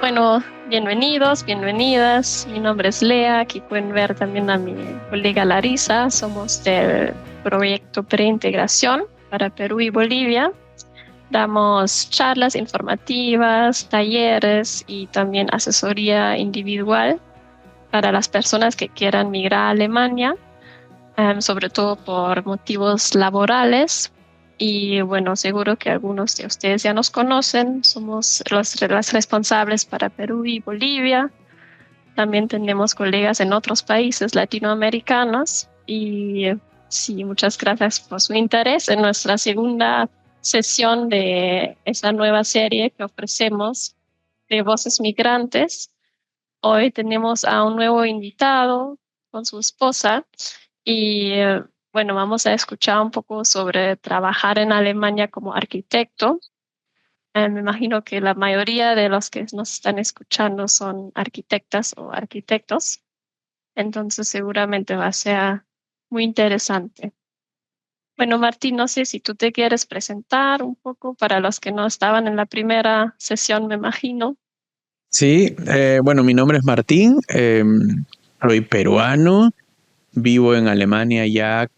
Bueno, bienvenidos, bienvenidas. Mi nombre es Lea. Aquí pueden ver también a mi colega Larisa. Somos del proyecto Preintegración para Perú y Bolivia. Damos charlas informativas, talleres y también asesoría individual para las personas que quieran migrar a Alemania, sobre todo por motivos laborales. Y bueno, seguro que algunos de ustedes ya nos conocen. Somos las responsables para Perú y Bolivia. También tenemos colegas en otros países latinoamericanos. Y sí, muchas gracias por su interés en nuestra segunda sesión de esa nueva serie que ofrecemos de Voces Migrantes. Hoy tenemos a un nuevo invitado con su esposa y bueno, vamos a escuchar un poco sobre trabajar en Alemania como arquitecto. Me imagino que la mayoría de los que nos están escuchando son arquitectas o arquitectos, entonces seguramente va a ser muy interesante. Bueno, Martín, no sé si tú te quieres presentar un poco para los que no estaban en la primera sesión, me imagino. Sí, bueno, mi nombre es Martín, soy peruano, vivo en Alemania ya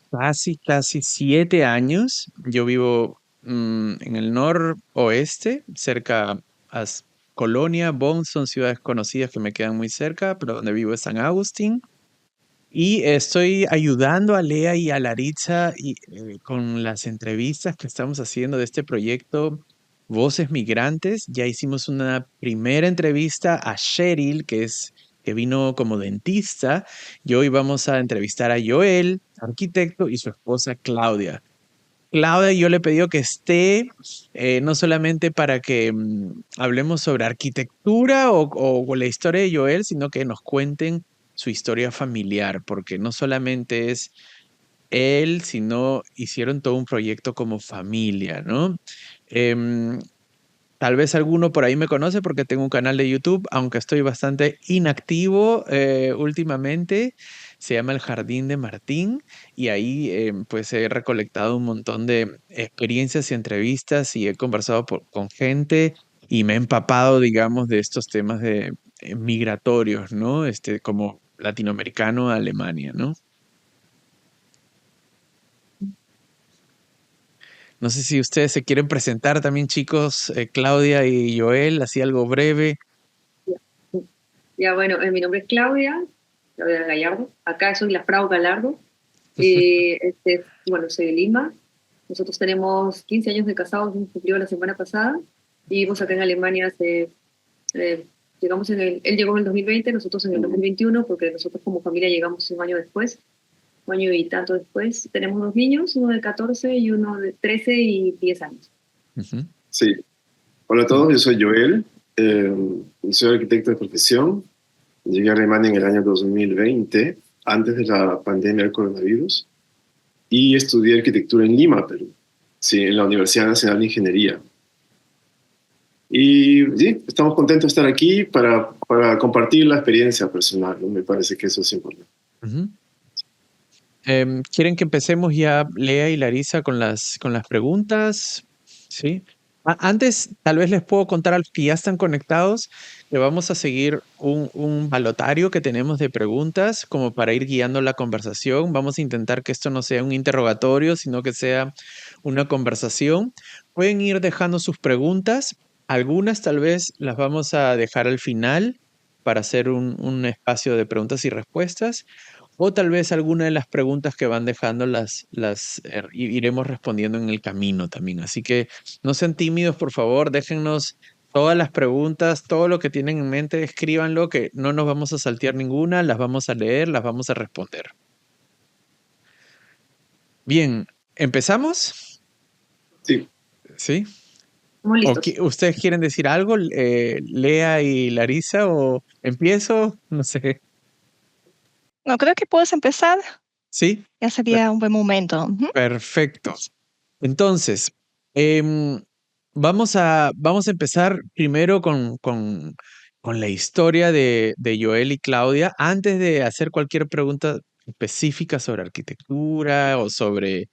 casi 7 años. Yo vivo en el noroeste, cerca a Colonia, Bonn, son ciudades conocidas que me quedan muy cerca, pero donde vivo es San Agustín. Y estoy ayudando a Lea y a Laritza con las entrevistas que estamos haciendo de este proyecto Voces Migrantes. Ya hicimos una primera entrevista a Cheryl, que vino como dentista, y hoy vamos a entrevistar a Joel, arquitecto, y su esposa Claudia. Claudia, yo le he pedido que esté no solamente para que hablemos sobre arquitectura o la historia de Joel, sino que nos cuenten su historia familiar, porque no solamente es él, sino hicieron todo un proyecto como familia, ¿no? Em, Tal vez alguno por ahí me conoce porque tengo un canal de YouTube, aunque estoy bastante inactivo últimamente. Se llama El Jardín de Martín y ahí pues he recolectado un montón de experiencias y entrevistas y he conversado con gente y me he empapado, digamos, de estos temas de migratorios, ¿no? Como latinoamericano a Alemania, ¿no? No sé si ustedes se quieren presentar también, chicos, Claudia y Joel, así algo breve. Ya, bueno, mi nombre es Claudia Gallardo. Acá soy la Frau Galardo. Bueno, soy de Lima. Nosotros tenemos 15 años de casados, nos cumplió la semana pasada. Y vivimos acá en Alemania eh, él llegó en el 2020, nosotros en el 2021, porque nosotros como familia llegamos un año después, un año y tanto después. Tenemos dos niños, uno de 14 y uno de 13 y 10 años. Ujú. Sí, hola a todos, yo soy Joel, soy arquitecto de profesión. Llegué a Alemania en el año 2020, antes de la pandemia del coronavirus, y estudié arquitectura en Lima, Perú, sí, en la Universidad Nacional de Ingeniería. Y sí, estamos contentos de estar aquí para compartir la experiencia personal, ¿no? Me parece que eso es importante. Ujú. ¿Quieren que empecemos ya, Lea y Larisa, con las preguntas? Sí. Antes, tal vez les puedo contar a los que ya están conectados que vamos a seguir un balotario que tenemos de preguntas como para ir guiando la conversación. Vamos a intentar que esto no sea un interrogatorio, sino que sea una conversación. Pueden ir dejando sus preguntas. Algunas tal vez las vamos a dejar al final para hacer un espacio de preguntas y respuestas. O tal vez alguna de las preguntas que van dejando iremos respondiendo en el camino también. Así que no sean tímidos, por favor, déjennos todas las preguntas, todo lo que tienen en mente, escríbanlo, que no nos vamos a saltear ninguna, las vamos a leer, las vamos a responder. Bien, ¿empezamos? Sí, ¿Sí? Estamos listos. ¿Ustedes quieren decir algo, Lea y Larisa, o empiezo? No sé. No, creo que puedes empezar. ¿Sí? Ya sería un buen momento. Ujú. Perfecto. Entonces, em, vamos a empezar primero con la historia de Joel y Claudia. Antes de hacer cualquier pregunta específica sobre arquitectura o sobre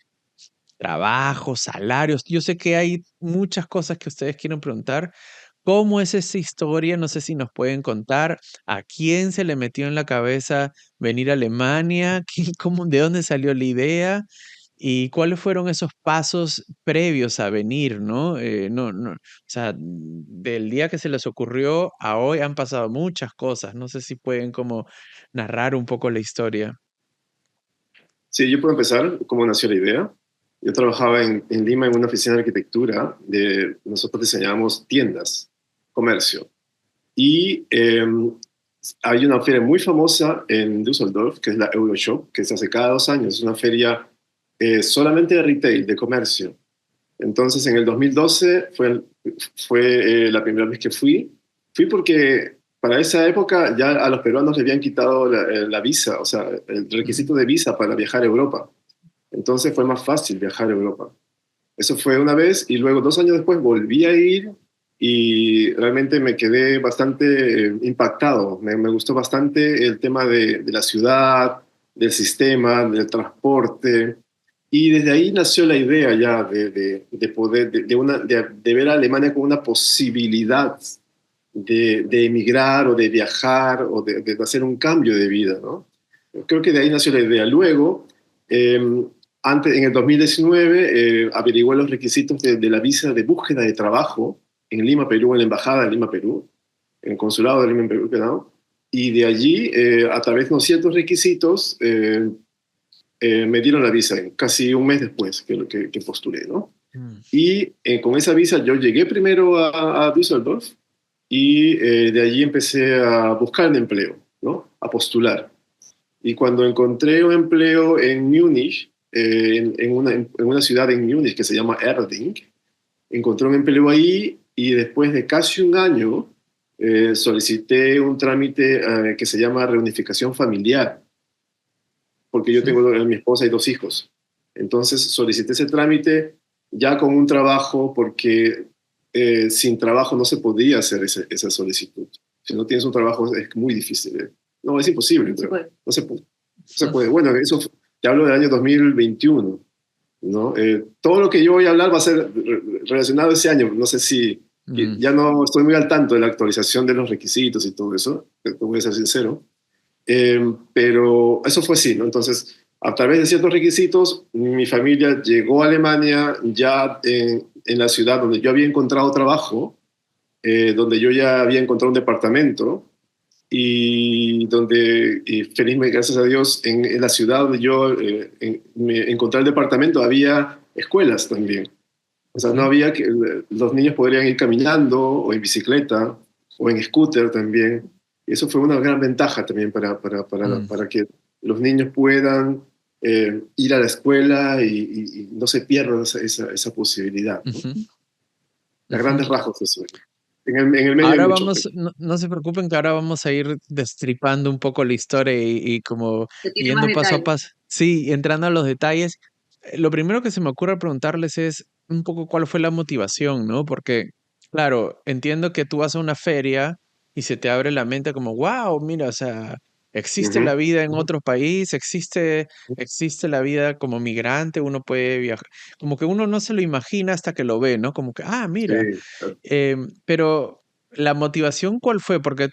trabajo, salarios. Yo sé que hay muchas cosas que ustedes quieren preguntar. ¿Cómo es esa historia? No sé si nos pueden contar a quién se le metió en la cabeza venir a Alemania, de dónde salió la idea y cuáles fueron esos pasos previos a venir, ¿no? O sea, del día que se les ocurrió a hoy han pasado muchas cosas. No sé si pueden como narrar un poco la historia. Sí, yo puedo empezar cómo nació la idea. Yo trabajaba en Lima en una oficina de arquitectura. Nosotros diseñábamos tiendas, comercio. Y hay una feria muy famosa en Düsseldorf, que es la Euroshop, que se hace cada 2 años. Es una feria solamente de retail, de comercio. Entonces, en el 2012 fue la primera vez que fui. Fui porque para esa época ya a los peruanos le habían quitado la visa, o sea, el requisito de visa para viajar a Europa. Entonces fue más fácil viajar a Europa. Eso fue una vez y luego 2 años después volví a ir y realmente me quedé bastante impactado. Me gustó bastante el tema de la ciudad, del sistema, del transporte. Y desde ahí nació la idea ya de poder, de ver a Alemania como una posibilidad de emigrar o de viajar o de hacer un cambio de vida, ¿no? Creo que de ahí nació la idea. Luego, eh, en el 2019, averigué los requisitos de la visa de búsqueda de trabajo en Lima, Perú, en la Embajada de Lima, Perú, en el Consulado de Lima, Perú, ¿no? Y de allí, a través de unos ciertos requisitos, me dieron la visa casi un mes después que postulé, ¿no? Y con esa visa yo llegué primero a Düsseldorf y de allí empecé a buscar un empleo, ¿no? A postular. Y cuando encontré un empleo en Múnich, en una ciudad en Múnich que se llama Erding, encontré un empleo ahí y después de casi un año solicité un trámite que se llama reunificación familiar, porque yo Sí. tengo mi esposa y 2 hijos. Entonces solicité ese trámite ya con un trabajo, porque sin trabajo no se podía hacer esa solicitud. Si no tienes un trabajo es muy difícil. No, es imposible. No se puede. No se puede. No se puede. Bueno, eso te hablo del año 2021, ¿no? Todo lo que yo voy a hablar va a ser relacionado a ese año. No sé si ya no estoy muy al tanto de la actualización de los requisitos y todo eso, te voy a ser sincero. Pero eso fue así, ¿no? Entonces, a través de ciertos requisitos, mi familia llegó a Alemania ya en la ciudad donde yo había encontrado trabajo, donde yo ya había encontrado un departamento y felizmente, gracias a Dios, en la ciudad donde yo me encontré el departamento había escuelas también. O sea, no había que los niños podrían ir caminando o en bicicleta o en scooter también. Y eso fue una gran ventaja también para que los niños puedan ir a la escuela y no se pierdan esa posibilidad, ¿no? A grandes rasgos eso. En el medio Ahora hay mucho. vamos, no se preocupen que ahora vamos a ir destripando un poco la historia y como Se tiene más yendo paso a detalles. paso. Sí, entrando a los detalles. Lo primero que se me ocurre preguntarles es un poco cuál fue la motivación, ¿no? Porque, claro, entiendo que tú vas a una feria y se te abre la mente como, wow, mira, o sea, existe Ujú, la vida en ujú. otro país, existe la vida como migrante, uno puede viajar, como que uno no se lo imagina hasta que lo ve, ¿no? Como que, Sí, mira. Pero la motivación, ¿cuál fue? Porque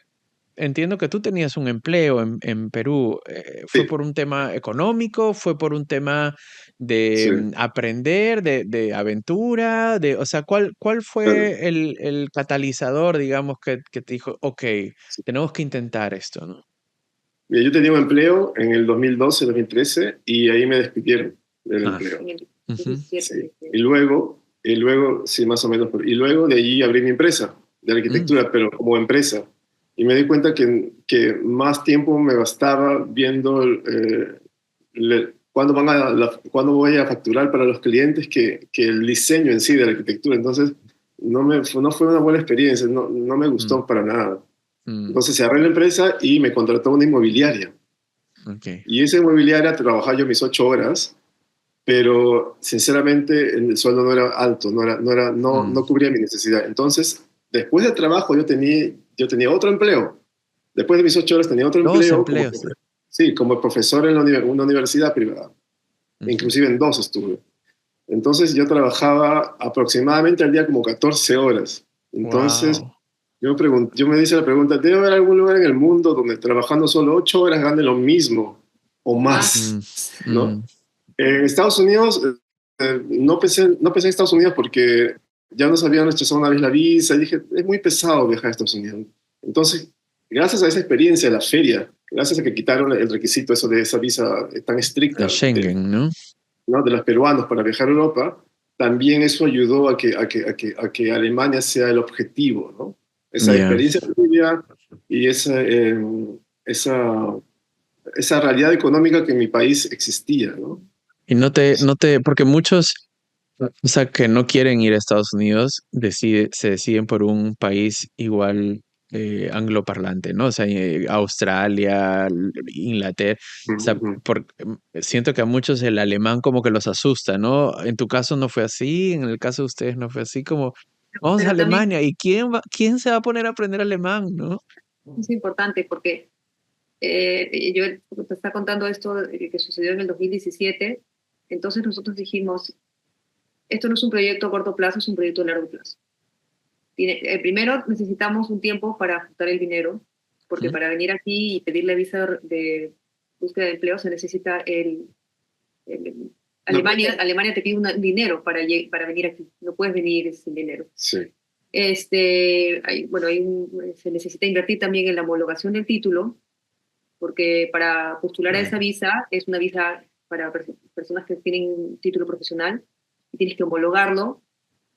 entiendo que tú tenías un empleo en Perú. ¿Fue sí, por un tema económico? ¿Fue por un tema de sí. aprender, de aventura? O sea, ¿cuál Claro. fue el catalizador, digamos, que te dijo, ok, tenemos que intentar esto, ¿no? Mira, yo tenía un empleo en el 2012, 2013 y ahí me despidieron del Ah, empleo. En el ujú, 17, Sí. Y luego, sí, más o menos. Y luego de allí abrí mi empresa de mm, arquitectura, pero como empresa. Y me di cuenta que más tiempo me bastaba viendo cuándo voy a facturar para los clientes que el diseño en sí de la arquitectura. Entonces, no fue una buena experiencia, no me mm, gustó para nada. mm, Entonces cerré la empresa y me contrató una inmobiliaria. ok. Y esa inmobiliaria trabajaba yo mis 8 horas, pero sinceramente el sueldo no era alto, Mm, no cubría mi necesidad. Entonces, después del trabajo yo tenía otro empleo. Después de mis 8 horas tenía otro dos empleo empleos. sí, como profesor en una universidad privada. Ujú, Inclusive en dos estuve. Entonces yo trabajaba aproximadamente al día como 14 horas. Entonces wow. Yo me hice la pregunta, ¿debe haber algún lugar en el mundo donde trabajando solo 8 horas gane lo mismo o Ah, más? Mm, ¿No? mm, En Estados Unidos, no pensé en Estados Unidos porque ya nos habían rechazado una vez la visa y dije, es muy pesado viajar a Estados Unidos. Entonces, gracias a esa experiencia de la feria, gracias a que quitaron el requisito eso de esa visa tan de estricta Schengen, ¿no? ¿no? de los peruanos para viajar a Europa, también eso ayudó a que Alemania sea el objetivo, ¿no? Esa Ya. experiencia previa y esa, esa realidad económica que en mi país existía, ¿no? Y porque muchos, o sea, que no quieren ir a Estados Unidos, se deciden por un país igual angloparlante, ¿no? O sea, Australia, Inglaterra. O sea, Ujú. siento que a muchos el alemán como que los asusta, ¿no? En tu caso no fue así, en el caso de ustedes no fue así, como, vamos a pero también Alemania, ¿y quién se va a poner a aprender alemán, no? es importante porque yo te está contando esto que sucedió en el 2017, entonces nosotros dijimos, esto no es un proyecto a corto plazo, es un proyecto a largo plazo. Primero necesitamos un tiempo para ajustar el dinero, porque ¿Mm? para venir aquí y pedir la visa de búsqueda de empleo se necesita el- No, Alemania te pide un dinero para venir aquí, no puedes venir sin dinero. sí. Bueno, se necesita invertir también en la homologación del título, porque para postular a esa visa es una visa para personas que tienen un título profesional y tienes que homologarlo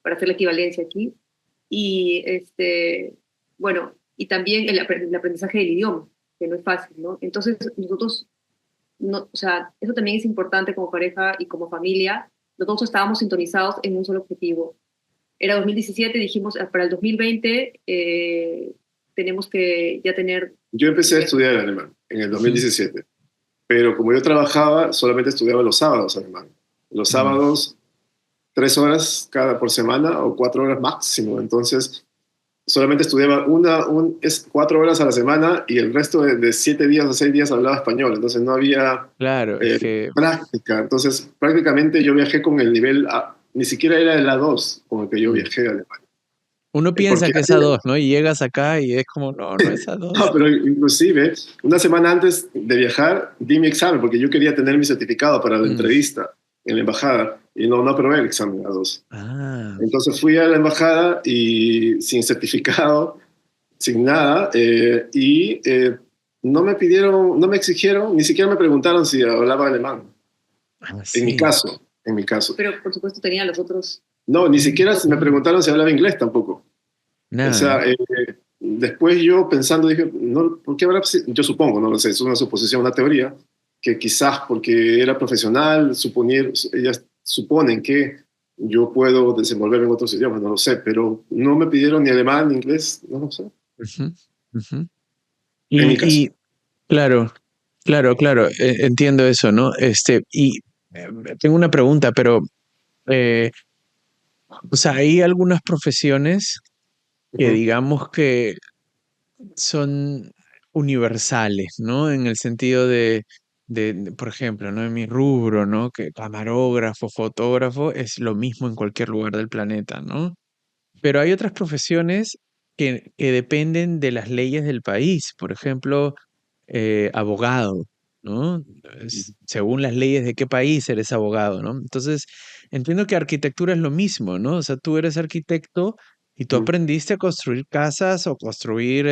para hacer la equivalencia aquí. Y bueno, y también el aprendizaje del idioma, que no es fácil, ¿no? Entonces, nosotros, no, o sea, eso también es importante como pareja y como familia. Nosotros estábamos sintonizados en un solo objetivo. Era 2017, dijimos, para el 2020 tenemos que ya tener... Yo empecé a estudiar alemán en el Ujú. 2017, pero como yo trabajaba, solamente estudiaba los sábados alemán. Los Mm. sábados, 3 horas por semana o 4 horas máximo. Entonces, solamente estudiaba 4 horas a la semana y el resto de 7 días o 6 días hablaba español. Entonces, no había Claro, es que práctica. Entonces, prácticamente yo viajé con el nivel A, ni siquiera era el A2 con el que yo mm, viajé a Alemania. uno piensa Porque que es A2, ¿no? Y llegas acá y es como, no, no es no, A2. pero inclusive, una semana antes de viajar, di mi examen porque yo quería tener mi certificado para la Mm. entrevista en la embajada y no aprobé el examen A2. Ah, Entonces fui a la embajada y sin certificado, sin nada, no me pidieron, no me exigieron, ni siquiera me preguntaron si hablaba alemán. En mi sí. caso, en mi caso. Pero por supuesto tenía los otros... No, ni Mm, siquiera me preguntaron si hablaba inglés tampoco. O nada. sea, después yo pensando dije, no, ¿por qué habrá? Yo supongo, no lo sé, es una suposición, una teoría, que quizás porque era profesional, ellas suponen que yo puedo desenvolverme en otros idiomas, no lo sé, pero no me pidieron ni alemán ni inglés, no lo sé, Ujú, ujú. en mi caso. Y claro, claro, claro, entiendo eso, ¿no? Eh, tengo una pregunta, pero, eh, o sea, hay algunas profesiones que Ujú. digamos que son universales, ¿no? En el sentido por ejemplo, ¿no? En mi rubro, ¿no? Que camarógrafo, fotógrafo, es lo mismo en cualquier lugar del planeta, ¿no? Pero hay otras profesiones que dependen de las leyes del país. Por ejemplo, abogado, ¿no? Según las leyes de qué país eres abogado, ¿no? Entonces, entiendo que arquitectura es lo mismo, ¿no? O sea, tú eres arquitecto y tú Ujú. aprendiste a construir casas o construir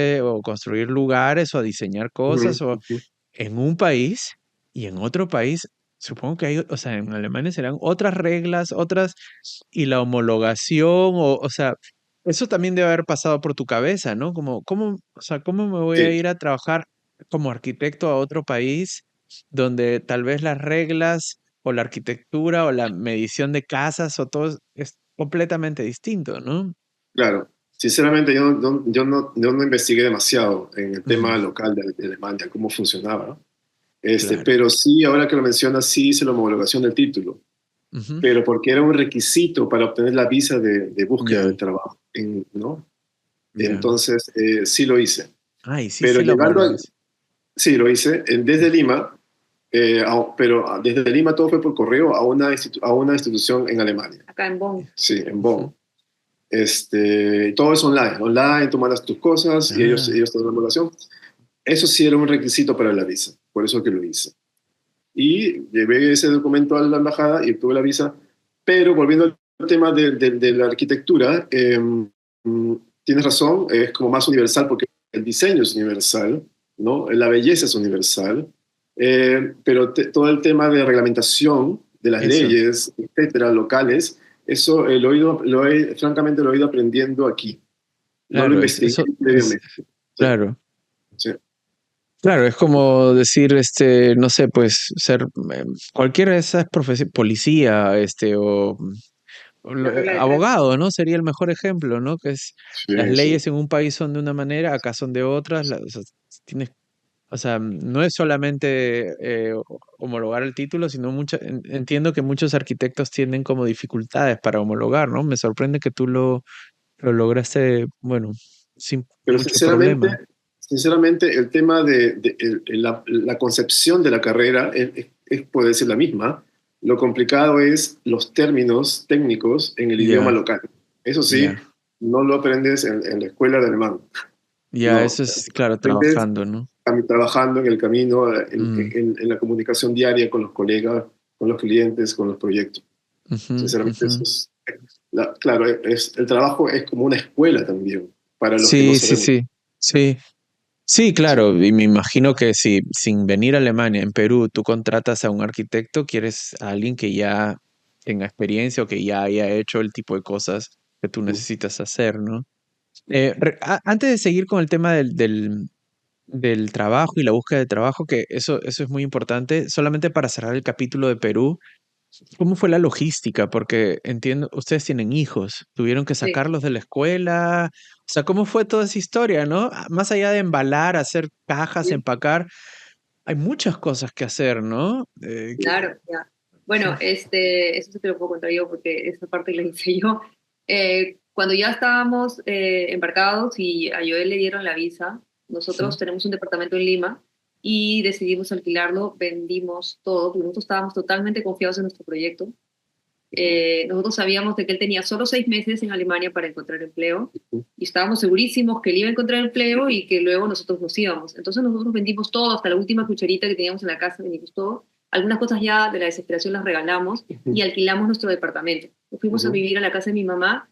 lugares o a diseñar cosas Ujú. o Ujú. en un país y en otro país. Supongo que hay, o sea, en Alemania serán otras reglas, otras, y la homologación, o sea, eso también debe haber pasado por tu cabeza, ¿no? Como, o sea, ¿cómo me voy a Sí, ir a trabajar como arquitecto a otro país donde tal vez las reglas o la arquitectura o la medición de casas o todo es completamente distinto, ¿no? claro. Sinceramente, yo no investigué demasiado en el Ujú, tema local de Alemania, cómo funcionaba, ¿no? claro. Pero sí, ahora que lo mencionas, sí hice la homologación del título, Ujú, pero porque era un requisito para obtener la visa de búsqueda de ya, trabajo, ¿no? ya. Entonces, sí lo hice. Ay, sí, Pero sí, la llegando homologación. sí lo hice desde Lima, pero desde Lima todo fue por correo a una institución en Alemania, Acá en Bonn. sí, en Ujú, Bonn. Todo es online, tú mandas tus cosas y Ah, ellos te dan la evaluación. Eso sí era un requisito para la visa, por eso que lo hice. Y llevé ese documento a la embajada y obtuve la visa, pero volviendo al tema de la arquitectura, tienes razón, es como más universal porque el diseño es universal, ¿no? La belleza es universal, pero todo el tema de reglamentación de las eso, leyes, etcétera, locales, eso francamente lo he ido aprendiendo aquí. No lo claro, investigué es, previamente. Sí, claro. sí, Claro, es como decir, no sé, pues ser cualquiera de esas profesiones, policía, La regla de tres. abogado, ¿no? Sería el mejor ejemplo, ¿no? Que es las sí, sí. leyes en un país son de una manera, acá son de otras, o sea, tienes, o sea, no es solamente homologar el título, sino entiendo que muchos arquitectos tienen como dificultades para homologar, ¿no? Me sorprende que tú lo lograste, bueno, sin Pero mucho problema. sinceramente, el tema la concepción de la carrera puede ser la misma. Lo complicado es los términos técnicos en el idioma Ya, local. Eso sí, ya. no lo aprendes en la escuela de alemán. Ya, No, eso es, claro, aprendes trabajando, ¿no? trabajando en el camino, Mm, en la comunicación diaria con los colegas, con los clientes, con los proyectos. ujú, Sinceramente, ujú. eso es, claro, el trabajo es como una escuela también para los que no Sí, sí, sabemos. sí, sí, sí, Sí. claro, y me imagino que si sin venir a Alemania, en Perú, tú contratas a un arquitecto, quieres a alguien que ya tenga experiencia o que ya haya hecho el tipo de cosas que tú necesitas hacer, ¿no? Antes de seguir con el tema del trabajo y la búsqueda de trabajo, que eso es muy importante, solamente para cerrar el capítulo de Perú. ¿Cómo fue la logística? Porque entiendo, ustedes tienen hijos, tuvieron que Sí, sacarlos de la escuela. O sea, ¿cómo fue toda esa historia, no? Más allá de embalar, hacer cajas, sí, empacar, hay muchas cosas que hacer, ¿no? claro, ya. Bueno, eso sí te lo puedo contar yo porque esa parte la hice yo. Cuando ya estábamos embarcados y a Joel le dieron la visa, Ujú, nosotros tenemos un departamento en Lima y decidimos alquilarlo, vendimos todo, porque nosotros estábamos totalmente confiados en nuestro proyecto. Nosotros sabíamos de que él tenía solo 6 meses en Alemania para encontrar empleo y estábamos segurísimos que él iba a encontrar empleo y que luego nosotros nos íbamos. Entonces nosotros vendimos todo, hasta la última cucharita que teníamos en la casa, vendimos todo. Algunas cosas ya de la desesperación las regalamos y alquilamos nuestro departamento. Nos fuimos a Ujú, vivir a la casa de mi mamá.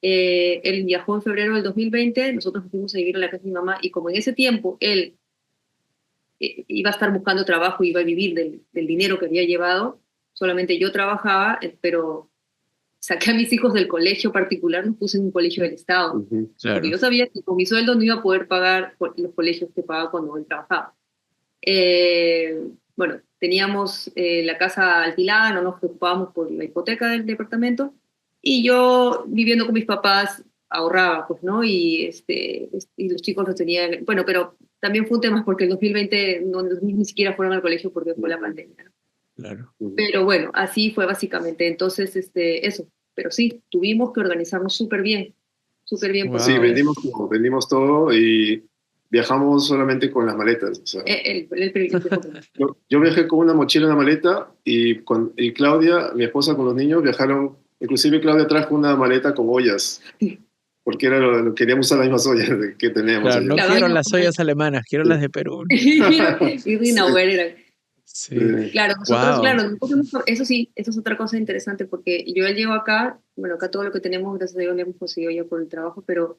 Él viajó en febrero del 2020, nosotros nos fuimos a vivir a la casa de mi mamá y como en ese tiempo él iba a estar buscando trabajo, iba a vivir del dinero que había llevado, solamente yo trabajaba, pero saqué a mis hijos del colegio particular, los puse en un colegio del Estado, ujú, porque claro. yo sabía que con mi sueldo no iba a poder pagar los colegios que pagaba cuando él trabajaba. Bueno, teníamos la casa alquilada, no nos preocupábamos por la hipoteca del departamento, y yo viviendo con mis papás ahorraba, pues, ¿no? Y los chicos los tenían, bueno, pero también fue un tema porque el 2020 no, los niños ni siquiera fueron al colegio porque fue la pandemia, ¿no? Claro. ujú. Pero bueno, así fue básicamente. Entonces, eso. Pero sí, tuvimos que organizarnos súper bien, Sí, Wow. porque vendimos todo y viajamos solamente con las maletas. O sea, el privilegio fue yo viajé con una mochila y una maleta y Claudia, mi esposa con los niños viajaron, inclusive Claudia trajo una maleta con ollas, porque queríamos usar las mismas ollas que teníamos Claro, allá. no Claro, quiero ay, no, las ollas alemanas, quiero las de Perú. y Rina Sí, era. Sí. Claro, nosotros, Wow. claro, eso sí, eso es otra cosa interesante porque yo él llegó acá, bueno, acá todo lo que tenemos, gracias a Dios, le hemos conseguido ya por el trabajo, pero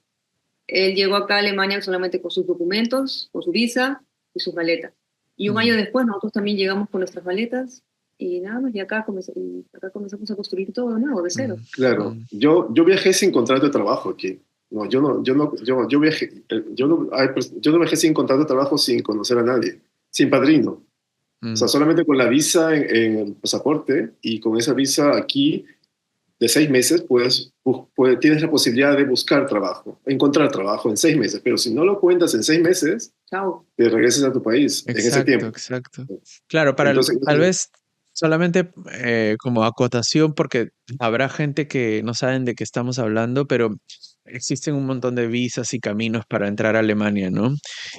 él llegó acá a Alemania solamente con sus documentos, con su visa y sus maletas. Y un año Mm, después nosotros también llegamos con nuestras maletas y nada más, y acá comenzamos a construir todo de nuevo, de cero. mm, claro. mm. Yo viajé sin contrato de trabajo aquí. No, yo viajé, yo no viajé sin contrato de trabajo sin conocer a nadie, sin padrino. O sea, Mm. solamente con la visa en el pasaporte y con esa visa aquí de 6 meses, tienes la posibilidad de buscar trabajo, encontrar trabajo en 6 meses. Pero si no lo cuentas en 6 meses, Chao. te regresas a tu país en ese Exacto, tiempo. exacto. Claro, Entonces, tal vez solamente como acotación, porque habrá gente que no saben de qué estamos hablando, pero existen un montón de visas y caminos para entrar a Alemania, ¿no?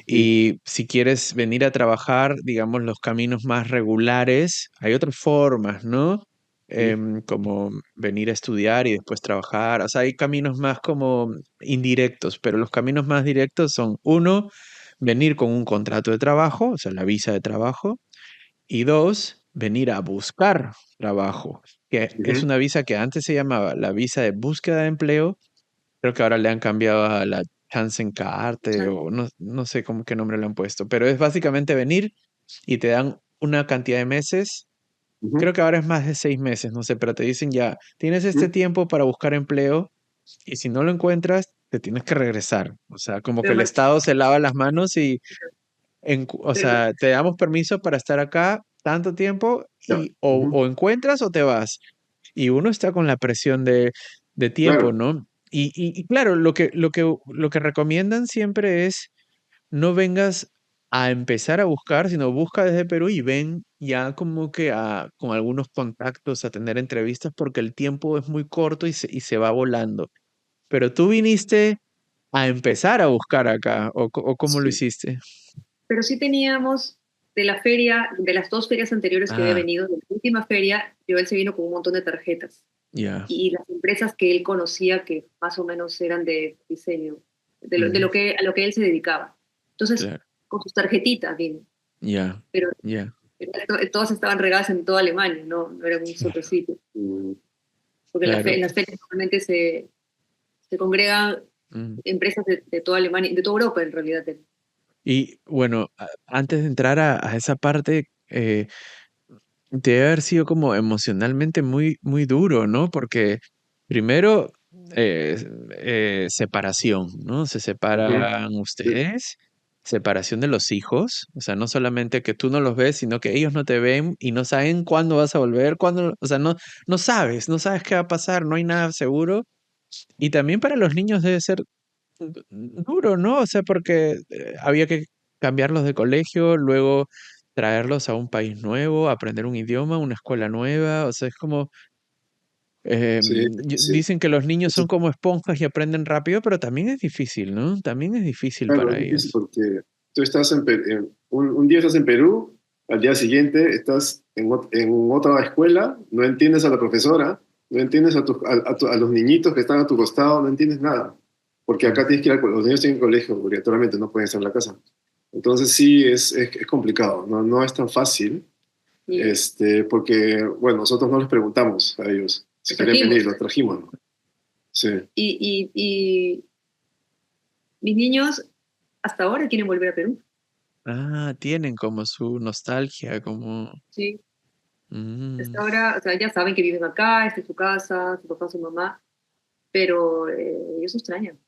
Y si quieres venir a trabajar, digamos, los caminos más regulares, hay otras formas, ¿no? como venir a estudiar y después trabajar. O sea, hay caminos más como indirectos, pero los caminos más directos son, uno, venir con un contrato de trabajo, o sea, la visa de trabajo, y dos, venir a buscar trabajo, que es Ujú. una visa que antes se llamaba la visa de búsqueda de empleo. Creo que ahora le han cambiado a la Chancenkarte Chan- o no sé cómo qué nombre le han puesto, pero es básicamente venir y te dan una cantidad de meses. Ujú. Creo que ahora es más de 6 meses, no sé, pero te dicen ya, tienes este Ujú. tiempo para buscar empleo y si no lo encuentras, te tienes que regresar. O sea, como que Pero, el me- Estado se lava las manos y, o pero, sea, te damos permiso para estar acá tanto tiempo Ya. y o encuentras o te vas. Y uno está con la presión de tiempo, Claro, ¿no? Y claro, lo que recomiendan siempre es no vengas a empezar a buscar, sino busca desde Perú y ven ya como que con algunos contactos a tener entrevistas porque el tiempo es muy corto y se va volando. Pero tú viniste a empezar a buscar acá, o cómo lo sí. hiciste. pero sí teníamos de la feria, de las 2 ferias anteriores que había Ah, venido, de la última feria, Joel se vino con un montón de tarjetas. ya. Y las empresas que él conocía, que más o menos eran de diseño, de Mm, lo que, a lo que él se dedicaba. Entonces, claro. con sus tarjetitas vino, Ya, pero ya. todas estaban regadas en toda Alemania, no era en un solo Claro, sitio, Mm. porque claro. en las ferias normalmente se congregan Mm. empresas de toda Alemania, de toda Europa en realidad. Y bueno, antes de entrar a esa parte, debe haber sido como emocionalmente muy, muy duro, ¿no? Porque primero, eh, separación, ¿no? Se Ujú. separan Sí, ustedes, separación de los hijos, o sea, no solamente que tú no los ves, sino que ellos no te ven y no saben cuándo vas a volver, cuándo, o sea, no sabes qué va a pasar, no hay nada seguro. Y también para los niños debe ser duro, ¿no? O sea, porque había que cambiarlos de colegio, luego traerlos a un país nuevo, aprender un idioma, una escuela nueva, o sea, es como, sí, sí. dicen que los niños Eso, son como esponjas y aprenden rápido, pero también es difícil, ¿no? También es difícil claro, para es difícil ellos. porque tú estás un día estás en Perú, al día siguiente estás en otra escuela, no entiendes a la profesora, no entiendes a los niñitos que están a tu costado, no entiendes nada. Porque Mm, acá tienes que ir los niños tienen colegio, obligatoriamente no pueden estar en la casa. Entonces sí, es complicado, no es tan fácil, Y porque, bueno, nosotros no les preguntamos a ellos si los querían venir, trajimos. los trajimos, ¿no? Sí, Y mis niños hasta ahora quieren volver a Perú. tienen como su nostalgia, como... Sí. mm, Hasta ahora, o sea, ya saben que viven acá, esta es su casa, su papá, su mamá, pero ellos mm, extrañan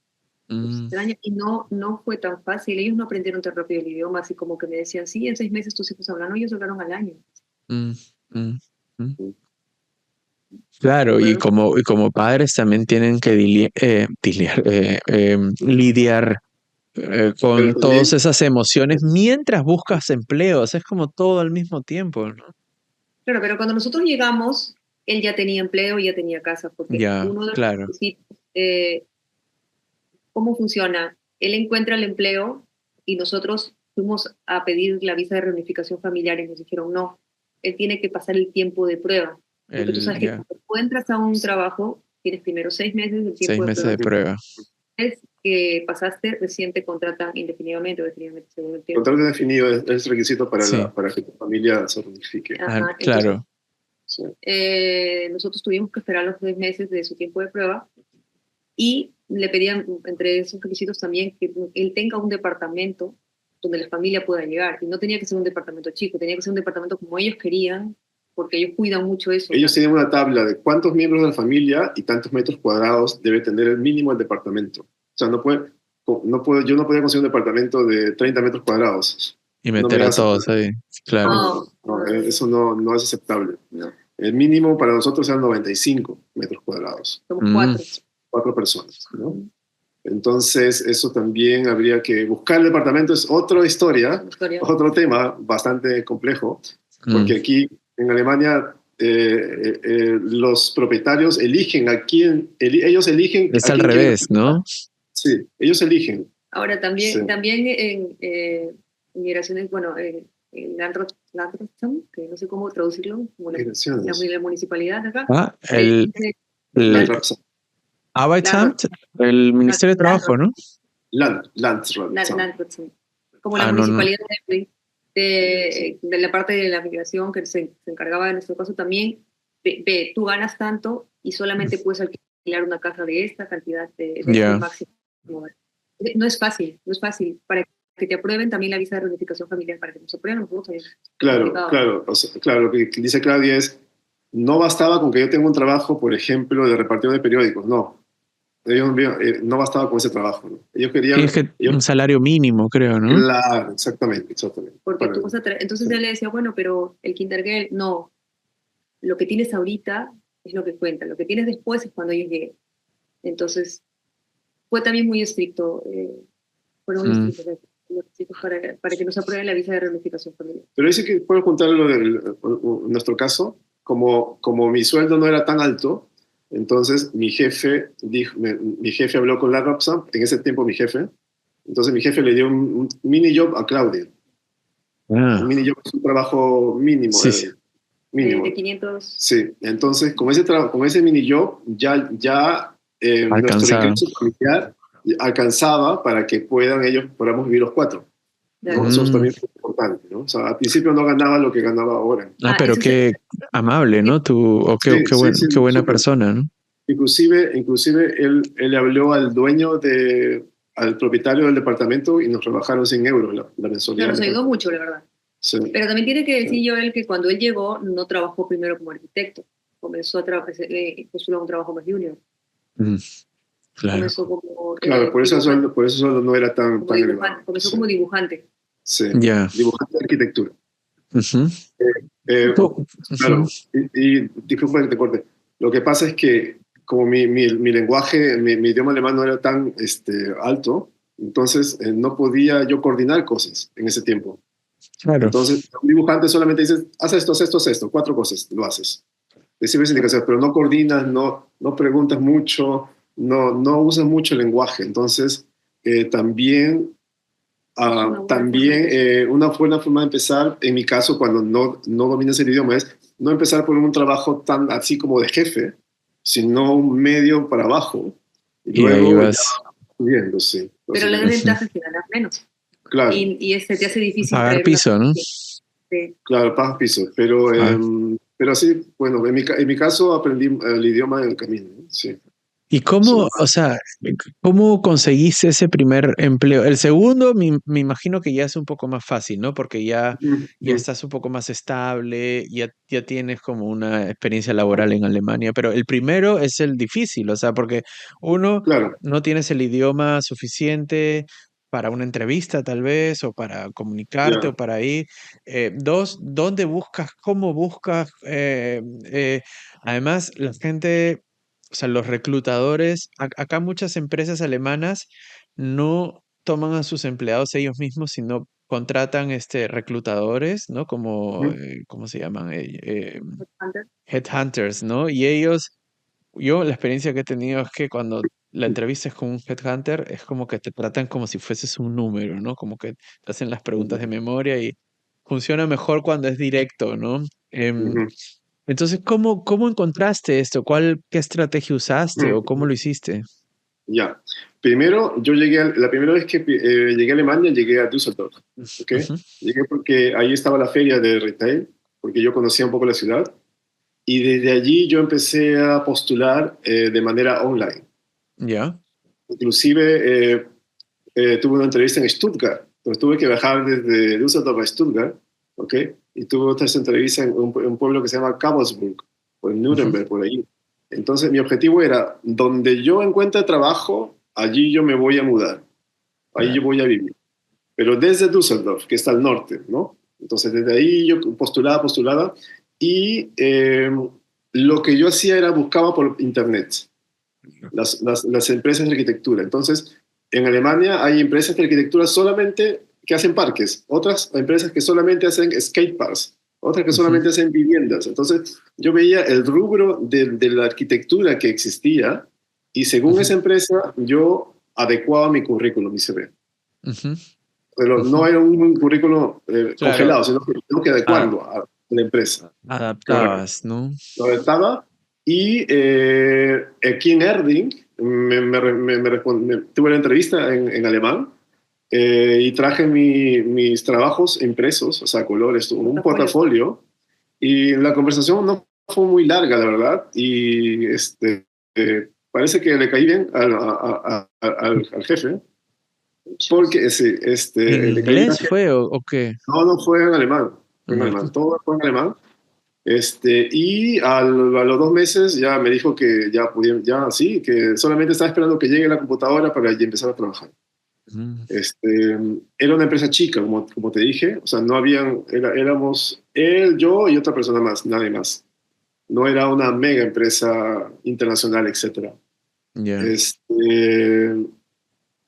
y no fue tan fácil. Ellos no aprendieron tan rápido el idioma, así como que me decían, sí, en 6 meses tus hijos hablan, no, ellos hablaron al año. mm, mm, mm. sí, Claro, y Bueno, como padres también tienen que lidiar pero con todas también, esas emociones mientras buscas empleo. O sea, es como todo al mismo tiempo, ¿no? claro, pero cuando nosotros llegamos, él ya tenía empleo y ya tenía casa, porque Ya, uno de los claro. requisitos, ¿cómo funciona? Él encuentra el empleo y nosotros fuimos a pedir la visa de reunificación familiar y nos dijeron no, él tiene que pasar el tiempo de prueba, porque tú sabes que Ya, cuando tú entras a un trabajo, tienes primero 6 meses del seis tiempo de meses prueba. de prueba. Es que pasaste, recién te contratan indefinidamente o definitivamente según el tiempo. contrato definido es requisito Sí, para que tu familia se reunifique. Ajá, entonces claro. Sí. nosotros tuvimos que esperar los 6 meses de su tiempo de prueba y le pedían entre esos requisitos también que él tenga un departamento donde la familia pueda llegar. Y no tenía que ser un departamento chico, tenía que ser un departamento como ellos querían, porque ellos cuidan mucho eso. O Ellos sea, tienen una tabla de cuántos miembros de la familia y tantos metros cuadrados debe tener el mínimo el departamento. O sea, yo no podía conseguir un departamento de 30 metros cuadrados. Y No me meter a das. todos ahí. Claro. no, no, no, Eso no es aceptable. no, El mínimo para nosotros eran 95 metros cuadrados, somos Mm, 4. 4 personas, ¿no? Entonces, eso también habría que buscar el departamento, es otra historia, Historia. otro tema bastante complejo, mm. porque aquí en Alemania los propietarios eligen ellos eligen Es a al quién quieren revés, asignar. ¿no? Sí, ellos eligen. Ahora Sí. también en migraciones, bueno, Landratsamt, que no sé cómo traducirlo, como la municipalidad de acá. El Landratsamt. Arbeitsamt, el Ministerio de Trabajo, ¿no? Landratsamt. Como la municipalidad de la parte de la migración que se encargaba de nuestro caso también. Tú ganas tanto y solamente puedes alquilar una casa de esta cantidad de máximo. No es fácil. Para que te aprueben también la visa de reunificación familiar, para que nos aprueben los votos. Claro. O sea, claro, lo que dice Claudia es, no bastaba con que yo tenga un trabajo, por ejemplo, de repartidor de periódicos, no. Ellos no bastaba con ese trabajo, ¿no? Ellos querían... un salario mínimo, creo, ¿no? Claro, exactamente. Porque tú vas a entonces él le decía, bueno, pero el kindergarten, no. Lo que tienes ahorita es lo que cuenta. Lo que tienes después es cuando ellos lleguen. Entonces, fue también muy estricto. Fueron muy estrictos para que nos aprueben la visa de reunificación familiar. Pero dice que puedo juntar nuestro caso, como mi sueldo no era tan alto, entonces mi jefe habló con Landratsamt, en ese tiempo mi jefe, entonces mi jefe le dio un mini job a Claudia. Un mini job es un trabajo mínimo. Sí. Mínimo. De 500. Sí, entonces con ese mini job ya nuestro ingreso familiar alcanzaba para que podamos vivir los 4. ¿no? Eso también es importante, ¿no? O sea, al principio no ganaba lo que ganaba ahora. Pero qué amable, ¿no? Qué buena persona, ¿no? Inclusive él le habló al dueño al propietario del departamento y nos rebajaron 100 euros la mensualidad. Nos ayudó mucho, la verdad. Sí. Pero también tiene que decir Joel que cuando él llegó no trabajó primero como arquitecto, comenzó a trabajar, postuló un trabajo más junior. Claro. Por eso solo no era tan elevado. Comenzó como dibujante. Sí, dibujante de arquitectura. Claro, y disculpa que te corte. Lo que pasa es que como mi lenguaje, mi idioma alemán no era tan alto, entonces no podía yo coordinar cosas en ese tiempo. Claro. Entonces, un dibujante solamente dice, haz esto, 4 cosas, lo haces. Recibes indicaciones, pero no coordinas, no preguntas mucho, no usas mucho el lenguaje. Entonces, también una buena forma de empezar, en mi caso, cuando no dominas el idioma, es no empezar por un trabajo tan así como de jefe, sino un medio para abajo. Y luego ahí vas subiendo, sí. Pero la desventaja es que ganas menos. Claro. Y te hace difícil pagar piso, ¿no? Sí. Claro, pagas piso. Pero sí, bueno, en mi caso aprendí el idioma en el camino, ¿no? Sí. ¿Y cómo conseguiste ese primer empleo? El segundo me imagino que ya es un poco más fácil, ¿no? Porque ya estás un poco más estable, ya tienes como una experiencia laboral en Alemania, pero el primero es el difícil, o sea, porque uno, no tienes el idioma suficiente para una entrevista tal vez, o para comunicarte, o para ir. 2, ¿dónde buscas? ¿Cómo buscas? Además, la gente... O sea, los reclutadores, acá muchas empresas alemanas no toman a sus empleados ellos mismos, sino contratan reclutadores, ¿no? Como, ¿cómo se llaman? Headhunters, ¿no? Y la experiencia que he tenido es que cuando la entrevista es con un headhunter, es como que te tratan como si fueses un número, ¿no? Como que te hacen las preguntas de memoria y funciona mejor cuando es directo, ¿no? Entonces, ¿cómo encontraste esto? ¿Qué estrategia usaste o cómo lo hiciste? Primero, la primera vez que llegué a Alemania, llegué a Düsseldorf. ¿Okay? Llegué porque ahí estaba la feria de retail, porque yo conocía un poco la ciudad. Y desde allí yo empecé a postular de manera online. Inclusive tuve una entrevista en Stuttgart. Entonces tuve que viajar desde Düsseldorf a Stuttgart. ¿Okay? Y tuve otras entrevistas en un pueblo que se llama Karlsburg, o en Nuremberg, por ahí. Entonces mi objetivo era, donde yo encuentre trabajo, allí yo me voy a mudar. Ahí yo voy a vivir. Pero desde Düsseldorf, que está al norte, ¿no? Entonces desde ahí yo postulaba. Y lo que yo hacía era buscaba por internet las empresas de arquitectura. Entonces, en Alemania hay empresas de arquitectura solamente que hacen parques, otras empresas que solamente hacen skateparks, otras que solamente hacen viviendas. Entonces, yo veía el rubro de la arquitectura que existía y según esa empresa, yo adecuaba mi currículum, mi CV. Pero no Ujú. era un currículo Claro, congelado, sino que a- adecuando a la empresa. Correcto. adaptabas, ¿no? Lo adaptaba y aquí en Erding tuve la entrevista en alemán y traje mis trabajos impresos, o sea, colores, un Portafolio. portafolio. Y la conversación no fue muy larga, la verdad, y parece que le caí bien al jefe, porque ¿En le caí bien al inglés jefe. fue o qué? No, no fue en alemán, fue en No. alemán, todo fue en alemán. Y a los 2 meses ya me dijo que ya podía, ya sí, que solamente estaba esperando que llegue la computadora para ya empezar a trabajar. Mm, Era una empresa chica, como te dije, o sea, no habían, éramos él, yo y otra persona más, nadie más. No era una mega empresa internacional, etcétera. ya, Este,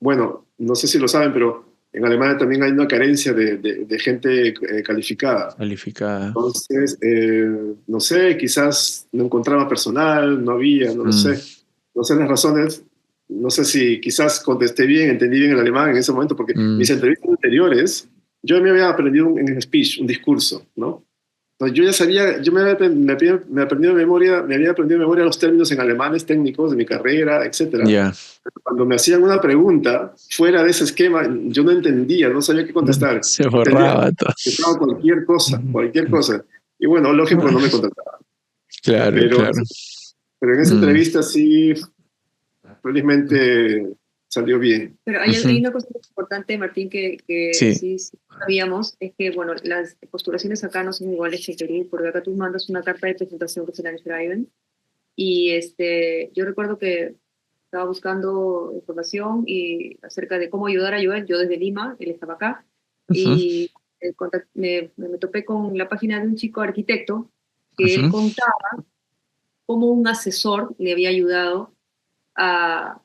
bueno, no sé si lo saben, pero en Alemania también hay una carencia de gente calificada. calificada. Entonces, no sé, quizás no encontraba personal, no había, no lo Mm, sé. No sé las razones. No sé si quizás contesté bien, entendí bien el alemán en ese momento, porque mm, mis entrevistas anteriores, yo me había aprendido un speech, un discurso, ¿no? Entonces, yo ya sabía, yo me aprendí de memoria, me había aprendido de memoria los términos en alemanes técnicos de mi carrera, etcétera. ya. Cuando me hacían una pregunta fuera de ese esquema, yo no entendía, no sabía qué contestar. Se Entendía borraba todo. cualquier cosa, cualquier cosa. Y bueno, lógico, no me contrataba. Claro, Pero, claro. pero en esa Mm, entrevista sí, felizmente salió bien. Pero hay ujú, una cosa importante, Martín, que sí, sí sabíamos, es que, bueno, las postulaciones acá no son iguales que en Perú, porque acá tú mandas una carta de presentación que se la escriben, y yo recuerdo que estaba buscando información y acerca de cómo ayudar a Joel, yo desde Lima, él estaba acá, ujú, y me topé con la página de un chico arquitecto que él ujú, contaba cómo un asesor le había ayudado a,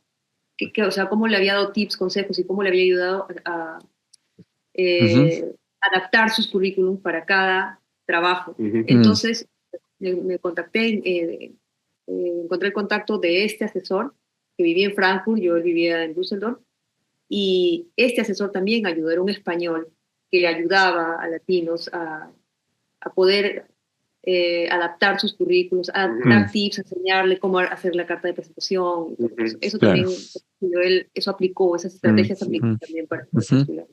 o sea, cómo le había dado tips, consejos y cómo le había ayudado a ujú, adaptar sus currículums para cada trabajo. Ujú. mm, Entonces, me contacté, encontré el contacto de este asesor que vivía en Frankfurt, yo vivía en Düsseldorf, y este asesor también ayudó, era un español que ayudaba a latinos a poder adaptar sus currículos, a mm, dar tips, a enseñarle cómo hacer la carta de presentación. Ujú. Eso claro. también, eso aplicó, esas Mm, estrategias aplicó ujú, también para poder ujú. postular.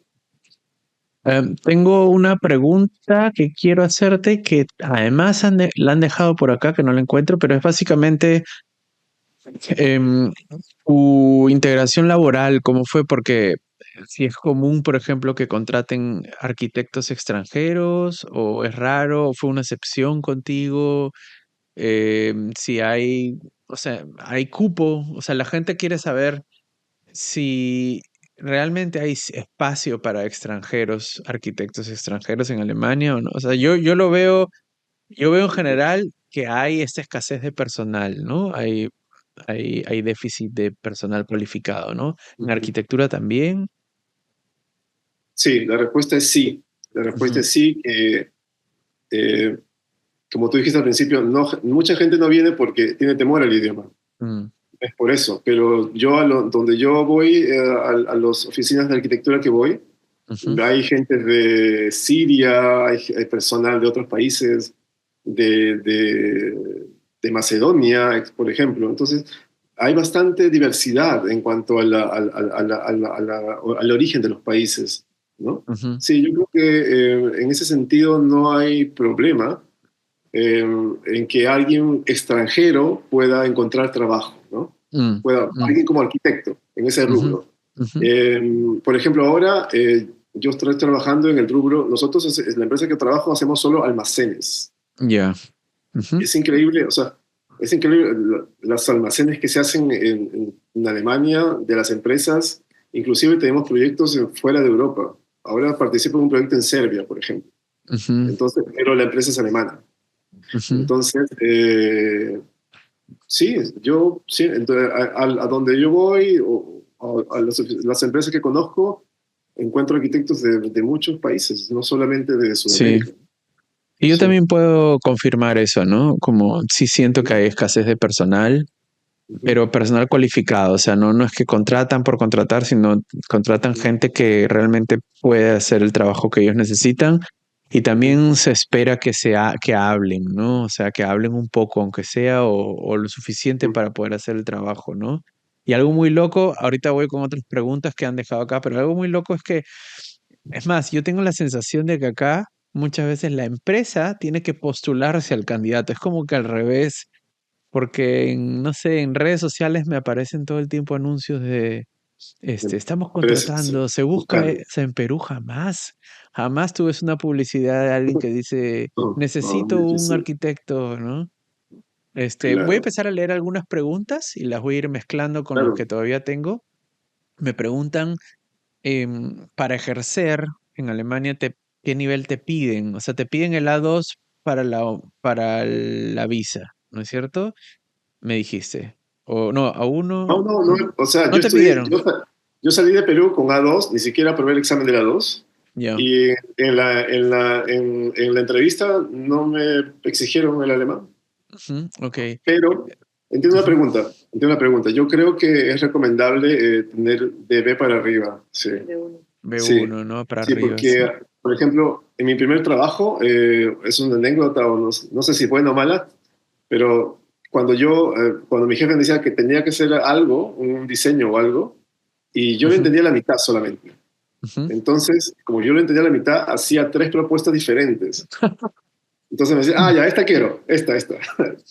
Tengo una pregunta que quiero hacerte que además la han dejado por acá, que no la encuentro, pero es básicamente em, tu integración laboral, ¿cómo fue? Porque si es común, por ejemplo, que contraten arquitectos extranjeros o es raro, o fue una excepción contigo, si hay, o sea, hay cupo, o sea, la gente quiere saber si realmente hay espacio para extranjeros, arquitectos extranjeros en Alemania o no. O sea, yo veo en general que hay esta escasez de personal, ¿no? Hay déficit de personal cualificado, ¿no? En Ujú. arquitectura también. Sí, la respuesta es sí. La respuesta Ujú, es sí, que como tú dijiste al principio, no, mucha gente no viene porque tiene temor al idioma. mm, Es por eso. Pero yo, donde yo voy, a las oficinas de arquitectura que voy, ujú, hay gente de Siria, hay personal de otros países, de, de, de Macedonia, por ejemplo. Entonces, hay bastante diversidad en cuanto al origen de los países, ¿no? ujú, Sí, yo creo que en ese sentido no hay problema en que alguien extranjero pueda encontrar trabajo, ¿no? mm, mm, Alguien como arquitecto en ese ujú, rubro. ujú. Por ejemplo, ahora yo estoy trabajando en el rubro, nosotros, es la empresa que trabajo, hacemos solo almacenes. Ya. Ujú, Es increíble, o sea, es increíble las almacenes que se hacen en Alemania de las empresas, inclusive tenemos proyectos fuera de Europa. Ahora participo en un proyecto en Serbia, por ejemplo. ujú, Entonces, pero la empresa es alemana. ujú. Entonces, sí, yo, sí, entonces, a donde yo voy, o a las empresas que conozco, encuentro arquitectos de muchos países, no solamente de Sí. Sudamérica. Y yo Sí. también puedo confirmar eso, ¿no? Como sí siento que hay escasez de personal. pero personal cualificado, o sea, no es que contratan por contratar, sino contratan gente que realmente puede hacer el trabajo que ellos necesitan y también se espera que hablen, ¿no? O sea, que hablen un poco, aunque sea, o lo suficiente para poder hacer el trabajo, ¿no? Y algo muy loco, ahorita voy con otras preguntas que han dejado acá, pero algo muy loco es que, es más, yo tengo la sensación de que acá muchas veces la empresa tiene que postularse al candidato, es como que al revés porque no sé, en redes sociales me aparecen todo el tiempo anuncios de, estamos Sí, contratando, se busca, buscando. en Perú jamás tú ves una publicidad de alguien que dice, No, no, muy necesito un difícil. arquitecto, ¿no? Voy a Claro, empezar a leer algunas preguntas y las voy a ir mezclando con los que claro. todavía tengo. Me preguntan, para ejercer en Alemania, ¿qué nivel te piden? O sea, te piden el A2 para la visa, ¿no es cierto? Me dijiste. O no, a No, uno. no, no. O sea, No te pidieron. yo salí de Perú con A2, ni siquiera probé el examen de la A2. Ya. Y en la entrevista no me exigieron el alemán. Ujú, ok. Pero entiendo una Ujú. pregunta. Entiendo una pregunta. Yo creo que es recomendable tener de B para arriba. Sí, De uno. sí, B1, ¿no? Para sí, arriba, sí. porque, por ejemplo, en mi primer trabajo, es una anécdota, o no sé si buena o mala, pero cuando mi jefe me decía que tenía que hacer algo, un diseño o algo, y yo le Ujú, entendía la mitad solamente. ujú. Entonces, como yo lo entendía la mitad, hacía 3 propuestas diferentes. Entonces me decía, ya, esta quiero, esta. Ok,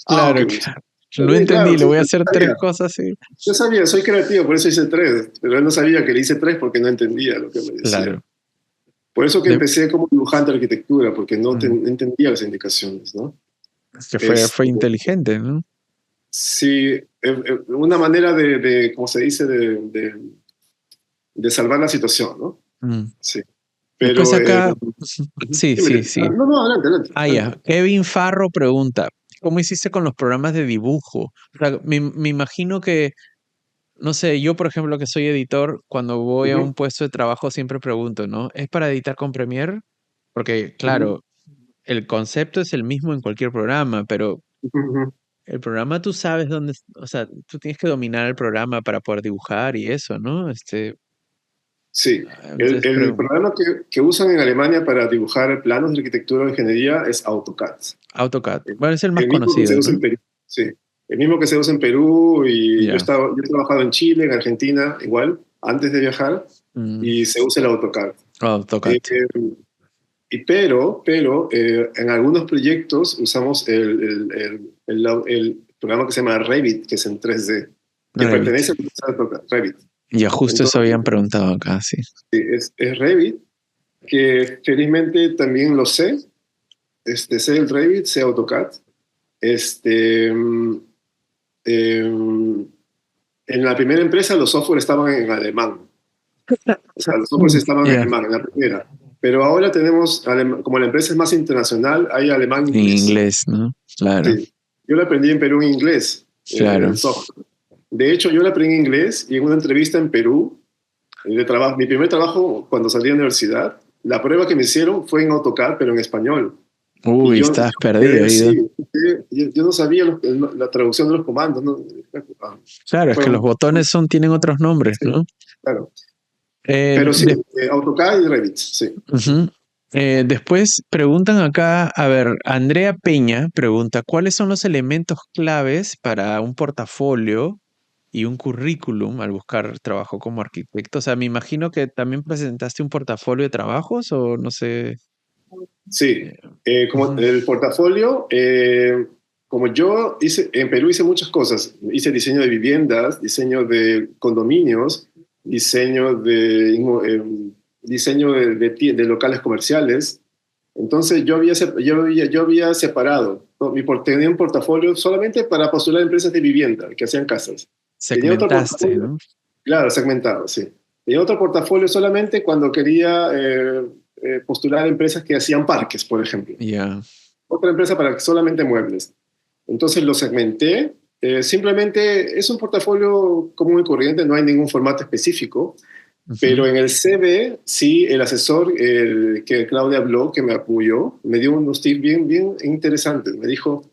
Claro, mucho. claro. Está No bien, entendí, claro, le sí, voy a yo hacer tres sabía. cosas así. Yo sabía, soy creativo, por eso hice 3, pero él no sabía que le hice 3 porque no entendía lo que me decía. Claro. Por eso que De- empecé como dibujante de arquitectura, porque mm, no entendía las indicaciones, ¿no? es que fue Este, inteligente, ¿no? sí, una manera ¿cómo se dice? De salvar la situación, ¿no? Mm. Sí. Después Pero, acá, ujú, sí, dime, sí, dime. sí. No, no, adelante, adelante, Ah, adelante. ya. Kevin Farro pregunta, ¿cómo hiciste con los programas de dibujo? O sea, me imagino que, no sé, yo por ejemplo que soy editor, cuando voy a un Ujú, puesto de trabajo siempre pregunto, ¿no? ¿Es para editar con Premiere? Porque, ujú, claro, el concepto es el mismo en cualquier programa, pero ujú, ujú. el programa tú sabes dónde, o sea, tú tienes que dominar el programa para poder dibujar y eso, ¿no? Sí, Entonces, el programa que usan en Alemania para dibujar planos de arquitectura o ingeniería es AutoCAD. AutoCAD, El, bueno, es el más el mismo que se conocido, usa ¿no? en Perú. Sí, el mismo que se usa en Perú, y Ya. yo he trabajado en Chile, en Argentina, igual, antes de viajar, Mm, y se usa el AutoCAD. Eh, AutoCAD. pero en algunos proyectos usamos el programa que se llama Revit, que es en 3D, que Revit. pertenece a AutoCAD, Revit. Ya justo eso Entonces, habían preguntado acá, sí. es Revit, que felizmente también lo sé. Sé el Revit, sé AutoCAD. Este, mm, en la primera empresa los software estaban en alemán. O sea, los softwares estaban en Ya. alemán en la primera. Pero ahora tenemos, como la empresa es más internacional, hay En alemán-inglés. inglés, ¿no? Claro, Sí. Yo lo aprendí en Perú en inglés, claro. el software. De hecho, yo lo aprendí en inglés y en una entrevista en Perú, de trabajo, mi primer trabajo cuando salí de la universidad, la prueba que me hicieron fue en AutoCAD, pero en español. Y Uy, yo estás perdido, quedé Ido. así, yo no sabía la traducción de los comandos, ¿no? Ah, Claro, es Fue que los botones tienen otros nombres, sí, ¿no? claro. Eh, Pero sí, de- AutoCAD y Revit, sí. Ujú. Después preguntan acá, a ver, Andrea Peña pregunta, ¿cuáles son los elementos claves para un portafolio y un currículum al buscar trabajo como arquitecto? O sea, me imagino que también presentaste un portafolio de trabajos o no sé. Sí, eh, como ujú, el portafolio, como yo en Perú hice muchas cosas. Hice diseño de viviendas, diseño de condominios, diseño de locales comerciales. Entonces yo había separado, ¿no? Tenía un portafolio solamente para postular empresas de vivienda que hacían casas. Tenía otro segmentaste, portafolio, ¿no? claro, segmentado, sí. Tenía otro portafolio solamente cuando quería postular empresas que hacían parques, por ejemplo. Ya. Otra empresa para solamente muebles. Entonces lo segmenté. Simplemente es un portafolio común y corriente, no hay ningún formato específico, Ujú. pero en el CV sí el asesor que Claudia habló, que me apoyó, me dio unos tips bien interesantes. Me dijo,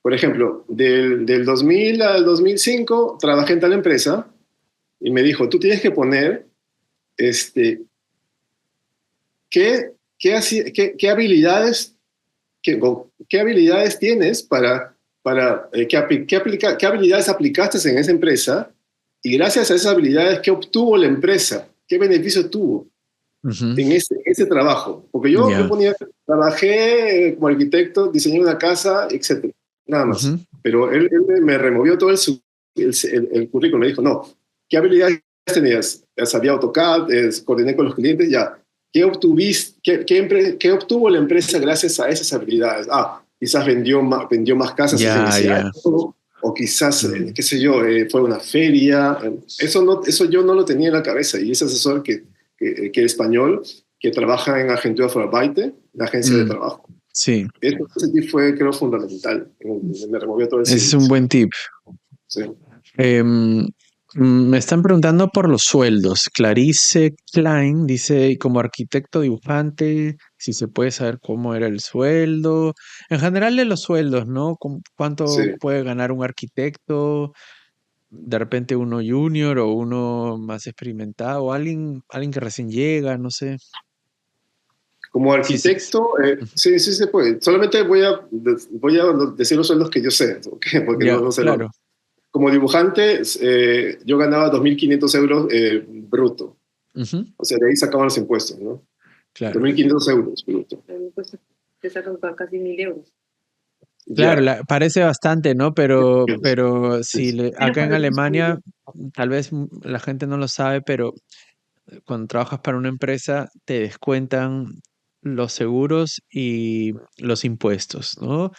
por ejemplo, del 2000 al 2005 trabajé en tal empresa y me dijo, tú tienes que poner este, qué habilidades, qué habilidades tienes qué habilidades aplicaste en esa empresa y gracias a esas habilidades, ¿qué obtuvo la empresa? ¿Qué beneficio tuvo Ujú. en ese trabajo? Porque yo Ya. trabajé como arquitecto, diseñé una casa, etcétera, nada más. Ujú. Pero él me removió todo el currículum, me dijo, no, ¿qué habilidades tenías? Ya sabía AutoCAD, coordiné con los clientes, ya. ¿Qué obtuviste, qué obtuvo la empresa gracias a esas habilidades? Quizás vendió más casas en Ya, ese ya. año, o quizás, Mm. qué sé yo, fue a una feria. Eso yo no lo tenía en la cabeza. Y ese asesor que español, que trabaja en Agentur für Arbeit, la agencia de Mm. trabajo. Sí, Ese tip fue, creo, fundamental. Me removió todo el ese es un servicio. buen tip. Sí. Em, Me están preguntando por los sueldos. Clarice Klein dice, como arquitecto dibujante, si se puede saber cómo era el sueldo. En general de los sueldos, ¿no? ¿Cuánto Sí. puede ganar un arquitecto? De repente uno junior o uno más experimentado, o alguien que recién llega, no sé. Como Sí, sí. Sí. arquitecto, sí, sí se puede. Solamente voy a decir los sueldos que yo sé, ¿ok? Porque Ya, no sé los. claro. Como dibujante, yo ganaba 2.500 euros bruto. Ujú, O sea, de ahí sacaban los impuestos, ¿no? dos claro. mil quinientos euros bruto. Pues te sacan casi 1.000 euros. Claro, Ya. parece bastante, ¿no? Pero si Menos acá en cuando eres Alemania, estudiante. tal vez la gente no lo sabe, pero cuando trabajas para una empresa te descuentan los seguros y los impuestos, ¿no?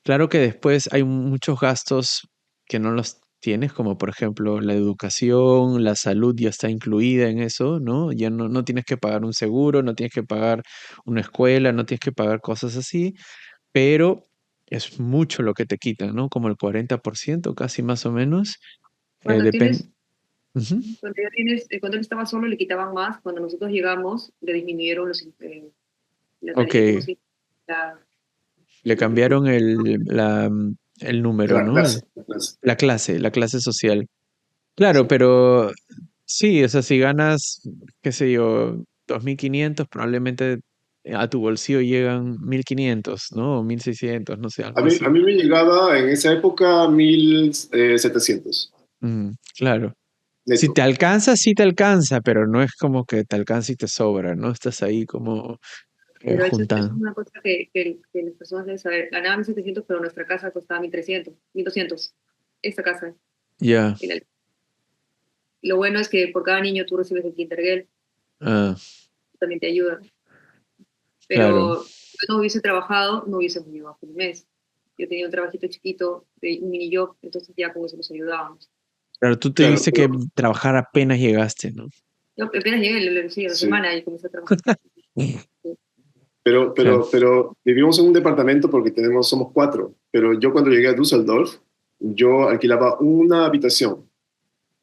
Claro que después hay muchos gastos que no los tienes, como por ejemplo la educación, la salud ya está incluida en eso, ¿no? Ya no tienes que pagar un seguro, no tienes que pagar una escuela, no tienes que pagar cosas así, pero es mucho lo que te quitan, ¿no? Como el 40%, casi más o menos. Cuando Depende. tienes, cuando él estaba solo le quitaban más, cuando nosotros llegamos le disminuyeron la Ok, tarifa, ¿cómo se dice? La- le cambiaron el número, La ¿no? clase. La clase. La clase social. Claro, Sí. pero sí, o sea, si ganas, qué sé yo, 2.500, probablemente a tu bolsillo llegan 1.500, ¿no? O 1.600, no sé, A algo mí, a así. mí me llegaba en esa época 1.700 Claro. Si neto. te alcanza, sí te alcanza, pero no es como que te alcanza y te sobra, ¿no? Estás ahí como Pero eso es juntando. una cosa que las personas deben saber. Ganaba 1.700, pero nuestra casa costaba 1.300, 1.200. Esta casa. Ya, en el- Lo bueno es que por cada niño tú recibes el Kindergeld, ah, también te ayuda. claro. Pero si yo no hubiese trabajado, no hubiésemos llegado a fin de mes. Yo tenía un trabajito chiquito de un mini job, entonces ya con eso nos ayudábamos. Claro, tú te Claro, dice que trabajar apenas llegaste, ¿no? Yo apenas llegué, sí, a la sí. semana y comencé a trabajar. Sí. Claro. Pero vivimos en un departamento porque somos cuatro. Pero yo cuando llegué a Düsseldorf, yo alquilaba una habitación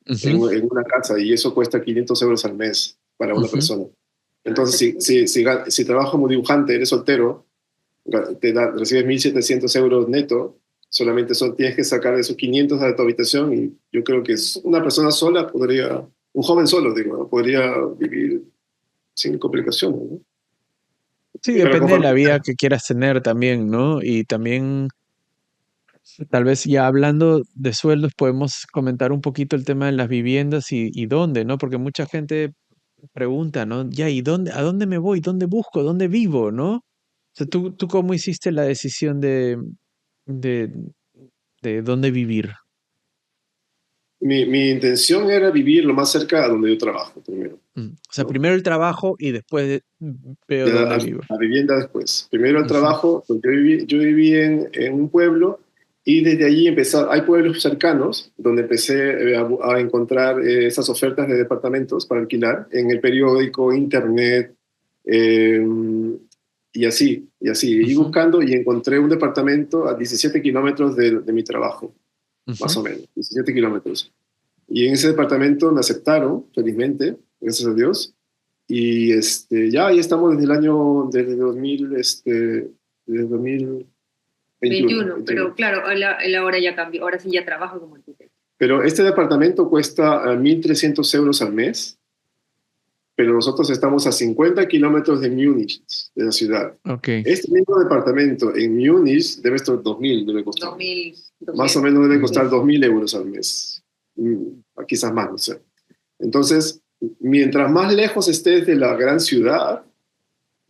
Ujú, en una casa y eso cuesta 500 euros al mes para una ujú. persona. Entonces, si trabajas como dibujante, eres soltero, recibes 1.700 euros neto, solamente tienes que sacar esos 500 de tu habitación y yo creo que una persona sola un joven solo, digo, ¿no? Podría vivir sin complicaciones, ¿no? Sí, Sí, Pero depende de conforme. la vida que quieras tener también, ¿no? Y también, tal vez ya hablando de sueldos, podemos comentar un poquito el tema de las viviendas y dónde, ¿no? Porque mucha gente pregunta, ¿no? Ya, ¿y dónde, a dónde me voy? ¿Dónde busco? ¿Dónde vivo? ¿No? O sea, ¿tú cómo hiciste la decisión de, de dónde vivir? Mi intención era vivir lo más cerca a donde yo trabajo primero, O sea, ¿no? primero el trabajo y después veo Ya dónde vivo. la vivienda después. Primero el Ujú, trabajo, porque yo viví en un pueblo y desde allí hay pueblos cercanos donde empecé a encontrar esas ofertas de departamentos para alquilar en el periódico, internet, eh, y así. Y ujú, buscando y encontré un departamento a 17 kilómetros de mi trabajo, más ujú. o menos, 17 kilómetros. Y en ese departamento me aceptaron, felizmente, gracias a Dios. Y ya ahí estamos desde el año, desde 2000, desde 2000, 21, 21. pero claro, él ahora ya cambió, ahora sí ya trabaja como arquitecto. Pero este departamento cuesta 1.300 euros al mes, pero nosotros estamos a 50 kilómetros de Múnich, de la ciudad. Ok, Este mismo departamento en Múnich debe estar 2.000, debe costar. 2000, Más o 2000. menos debe costar 2.000 euros al mes. Quizás más, no sé. Entonces, mientras más lejos estés de la gran ciudad,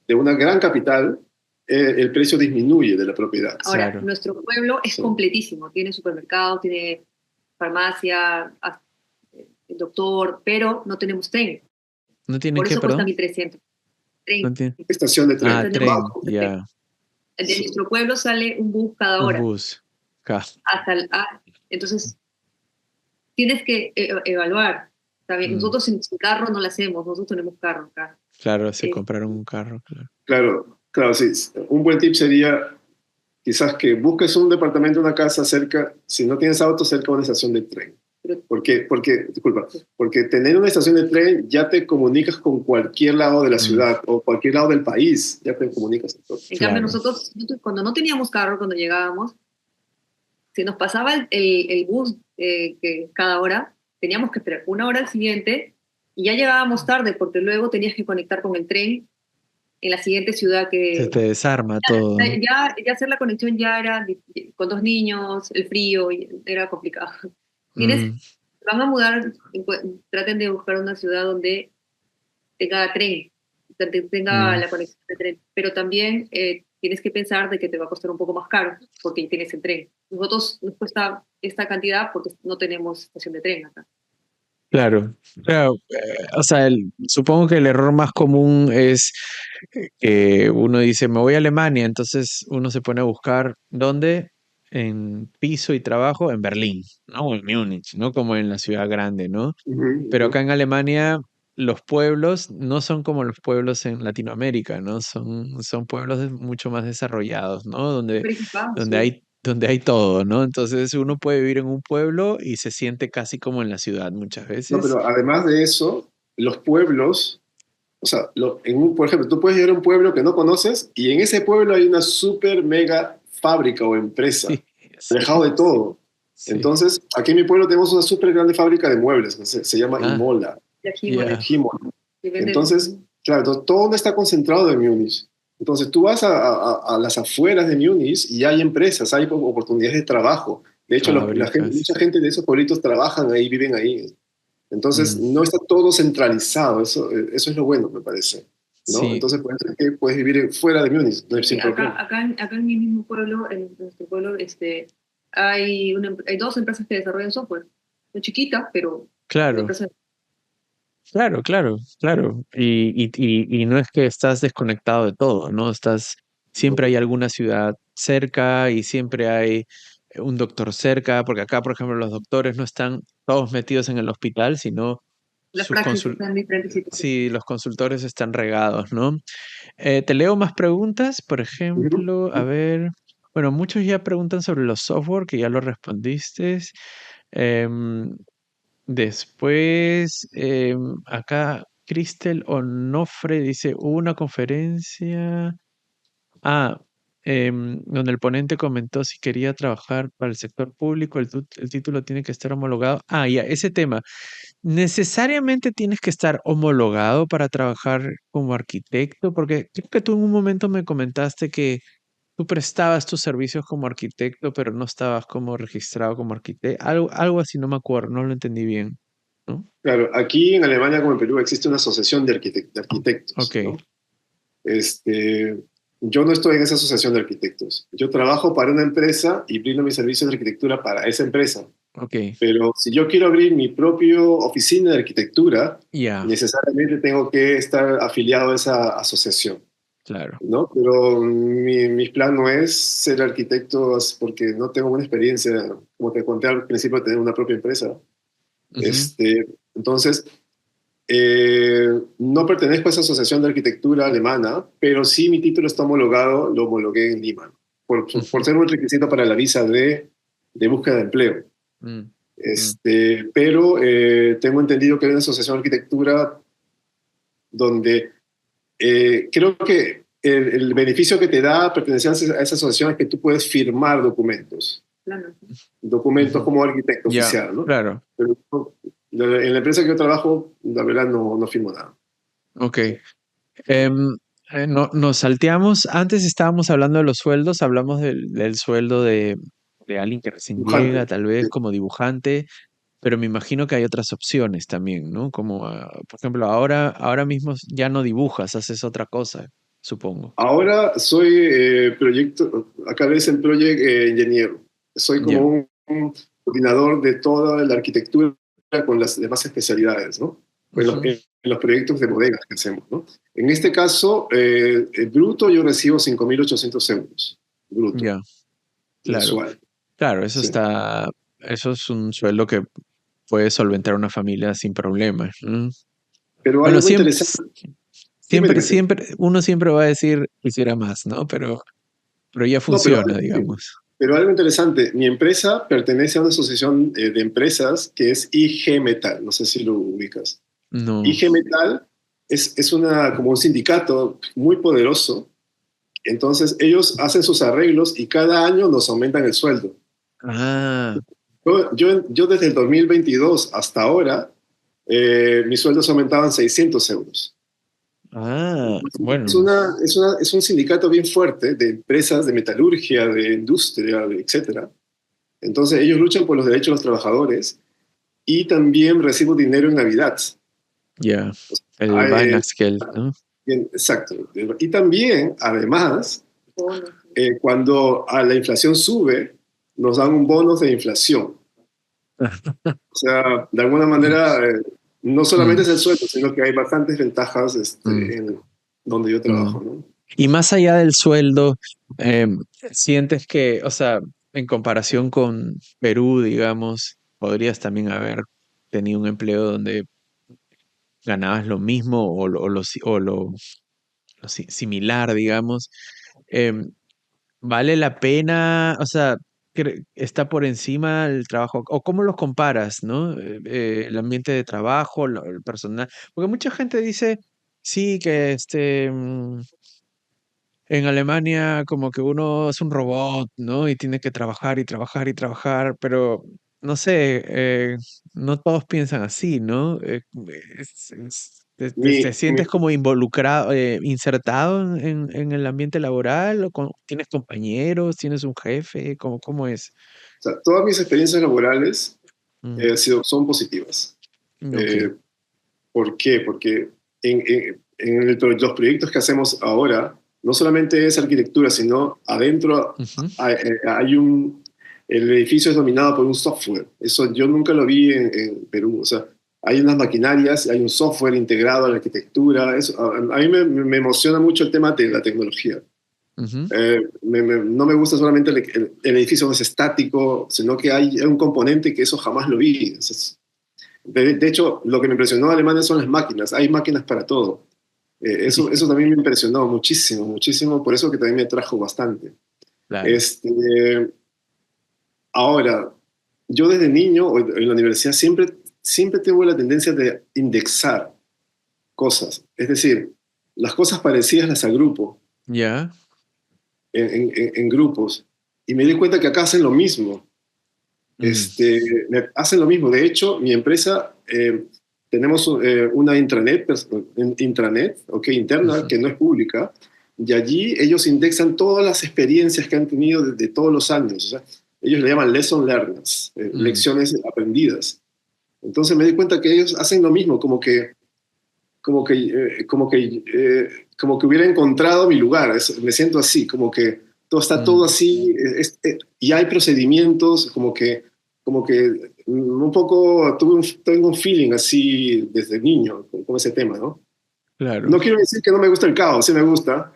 de una gran capital, el precio disminuye de la propiedad. Ahora, Claro. nuestro pueblo es Sí. completísimo, tiene supermercado, tiene farmacia, el doctor, pero no tenemos tren. ¿No tienen Por qué, eso cuesta perdón? 1.300. Tren. No tiene... Estación de tren. Ah, tenemos tren, bus de tren. ya. De Sí. nuestro pueblo sale un bus cada Un hora. bus. Acá. Entonces, tienes que evaluar. ¿Sabes? Mm, Nosotros sin carro no lo hacemos, nosotros tenemos carro acá. claro, se Eh, compraron un carro, claro. Claro, sí. Un buen tip sería quizás que busques un departamento, una casa cerca, si no tienes auto, cerca de una estación de tren. Pero- Porque tener una estación de tren ya te comunicas con cualquier lado de la ciudad o cualquier lado del país, ya te comunicas. En Claro. cambio, nosotros, cuando no teníamos carro, cuando llegábamos, se nos pasaba el bus que cada hora, teníamos que esperar una hora al siguiente y ya llegábamos tarde porque luego tenías que conectar con el tren en la siguiente ciudad Se te desarma todo. ya hacer la conexión ya era con 2 niños, el frío, era complicado. Tienes, Mm, van a mudar, traten de buscar una ciudad donde tenga tren, donde tenga Mm. la conexión de tren, pero también tienes que pensar de que te va a costar un poco más caro porque tienes el tren. Nosotros nos cuesta esta cantidad porque no tenemos estación de tren acá. claro. Claro, o sea, supongo que el error más común es que uno dice, me voy a Alemania, entonces uno se pone a buscar dónde, en piso y trabajo en Berlín, ¿no? O en Múnich, ¿no? Como en la ciudad grande, ¿no? Pero acá en Alemania los pueblos no son como los pueblos en Latinoamérica, ¿no? Son pueblos mucho más desarrollados, ¿no? Súper equipado, sí. Donde hay todo, ¿no? Entonces uno puede vivir en un pueblo y se siente casi como en la ciudad muchas No, veces. pero además de eso, los pueblos, o sea, por ejemplo, tú puedes ir a un pueblo que no conoces y en ese pueblo hay una super mega fábrica o empresa, Sí, alejado de todo. sí. Entonces, aquí en mi pueblo tenemos una súper grande fábrica de muebles, no sé, se llama Ah, Imola. Y aquí, ya. bueno, Gimol. que venden- Entonces, claro, todo está concentrado en Múnich. Entonces, tú vas a las afueras de Múnich y hay empresas, hay oportunidades de trabajo. De hecho, Fábricas. mucha gente de esos pueblitos trabajan ahí, viven ahí. Entonces, no está todo centralizado. Eso es lo bueno, me parece, ¿no? Sí, Entonces, puedes vivir fuera de Múnich, no hay sin problema. acá en mi mismo pueblo, en nuestro pueblo, hay 2 empresas que desarrollan software. Son chiquitas, pero son claro. empresas. Claro. Y no es que estás desconectado de todo, ¿no? Siempre hay alguna ciudad cerca y siempre hay un doctor cerca, porque acá, por ejemplo, los doctores no están todos metidos en el hospital, sino Las sus praxis están en diferentes sitios. sí, los consultores están regados, ¿no? Te leo más preguntas, por ejemplo, a ver, bueno, muchos ya preguntan sobre los software, que ya lo respondiste. Em, Después, acá Cristel Onofre dice, hubo una conferencia, ah, donde el ponente comentó si quería trabajar para el sector público, el título tiene que estar homologado. Ah, ya, ese tema. ¿Necesariamente tienes que estar homologado para trabajar como arquitecto? Porque creo que tú en un momento me comentaste que tú prestabas tus servicios como arquitecto, pero no estabas como registrado como arquitecto. Algo así, no me acuerdo, no lo entendí bien, ¿no? Claro, aquí en Alemania como en Perú existe una asociación de arquitectos, Ok, ¿no? Yo no estoy en esa asociación de arquitectos. Yo trabajo para una empresa y brindo mis servicios de arquitectura para esa empresa. ok, Pero si yo quiero abrir mi propia oficina de arquitectura, ya, necesariamente tengo que estar afiliado a esa asociación, claro. ¿no? Pero mi plan no es ser arquitecto porque no tengo una experiencia, como te conté al principio, de tener una propia empresa. Ujú, Entonces, no pertenezco a esa asociación de arquitectura alemana, pero sí mi título está homologado, lo homologué en Lima, por ujú, ser un requisito para la visa de búsqueda de empleo. mm, Pero tengo entendido que hay una asociación de arquitectura donde creo que el beneficio que te da pertenecer a esa asociación es que tú puedes firmar documentos. Claro. Documentos como arquitecto Ya, oficial, ¿no? claro. Pero en la empresa que yo trabajo, la verdad no firmo nada. Ok. Nos salteamos. Antes estábamos hablando de los sueldos, hablamos del sueldo de alguien que recién llega, Dibujante. tal vez Sí. como dibujante, pero me imagino que hay otras opciones también, ¿no? Como, por ejemplo, ahora mismo ya no dibujas, haces otra cosa, supongo. Ahora soy acá le dicen project ingeniero. Soy como Ya. un coordinador de toda la arquitectura con las demás especialidades, ¿no? Ujú. En los proyectos de bodegas que hacemos, ¿no? En este caso, bruto yo recibo 5.800 euros, bruto, Ya, claro. mensual. Claro, Sí. eso es un sueldo que puede solventar una familia sin problemas, ¿no? Pero Bueno, algo siempre, interesante, siempre, dime. uno siempre va a decir quisiera más, ¿no? Pero ya No, pero, funciona, digamos. pero algo interesante, mi empresa pertenece a una asociación de empresas que es IG Metal, no sé si lo ubicas. No. IG Metal es como un sindicato muy poderoso, entonces ellos hacen sus arreglos y cada año nos aumentan el sueldo. Ah, Yo desde el 2022 hasta ahora, mis sueldos aumentaban 600 euros. bueno. Es un sindicato bien fuerte de empresas de metalurgia, de industria, etcétera. Entonces ellos luchan por los derechos de los trabajadores y también recibo dinero en Navidad. Ya, el Hay, Weihnachtsgeld, ¿no? bien, exacto. Y también, además, Bonos. cuando a la inflación sube, nos dan un bono de inflación. O sea, de alguna manera, no solamente Mm, es el sueldo, sino que hay bastantes ventajas mm, en donde yo mm. trabajo, ¿no? Y más allá del sueldo, sientes que, o sea, en comparación con Perú, digamos, podrías también haber tenido un empleo donde ganabas lo mismo o lo similar, digamos. Em, ¿Vale la pena? O sea, ¿está por encima el trabajo? ¿O cómo los comparas, no? El ambiente de trabajo, el personal. Porque mucha gente dice, sí, que en Alemania como que uno es un robot, ¿no? Y tiene que trabajar y trabajar y trabajar, pero no sé, no todos piensan así, ¿no? ¿Te Mi, mi- sientes como involucrado, insertado en el ambiente laboral? ¿Tienes compañeros? ¿Tienes un jefe? ¿Cómo es? o sea, todas mis experiencias laborales Mm, son positivas. ok. Eh, ¿Por qué? Porque los proyectos que hacemos ahora no solamente es arquitectura, sino adentro Ujú. el edificio es dominado por un software. Eso yo nunca lo vi en Perú. O sea, hay unas maquinarias, hay un software integrado a la arquitectura. A mí me emociona mucho el tema de la tecnología. Ujú. No me gusta solamente el edificio es estático, sino que hay un componente que eso jamás lo vi. De hecho, lo que me impresionó de Alemania son las máquinas. Hay máquinas para todo. Eso también me impresionó muchísimo, muchísimo. Por eso que también me atrajo bastante. Claro. Este, ahora, yo desde niño o en la universidad siempre tengo la tendencia de indexar cosas. Es decir, las cosas parecidas las agrupo Ya. en grupos. Y me di cuenta que acá hacen lo mismo. Mm, Hacen lo mismo. De hecho, mi empresa, tenemos una intranet, okay, interna, ujú, que no es pública, y allí ellos indexan todas las experiencias que han tenido de todos los años. O sea, ellos le llaman lesson learners, mm, lecciones aprendidas. Entonces me di cuenta que ellos hacen lo mismo, como que hubiera encontrado mi lugar. Me siento así, como que está todo mm. así, y hay procedimientos, como que un poco tengo un feeling así desde niño con ese tema, ¿no? Claro. No quiero decir que no me gusta el caos, sí me gusta,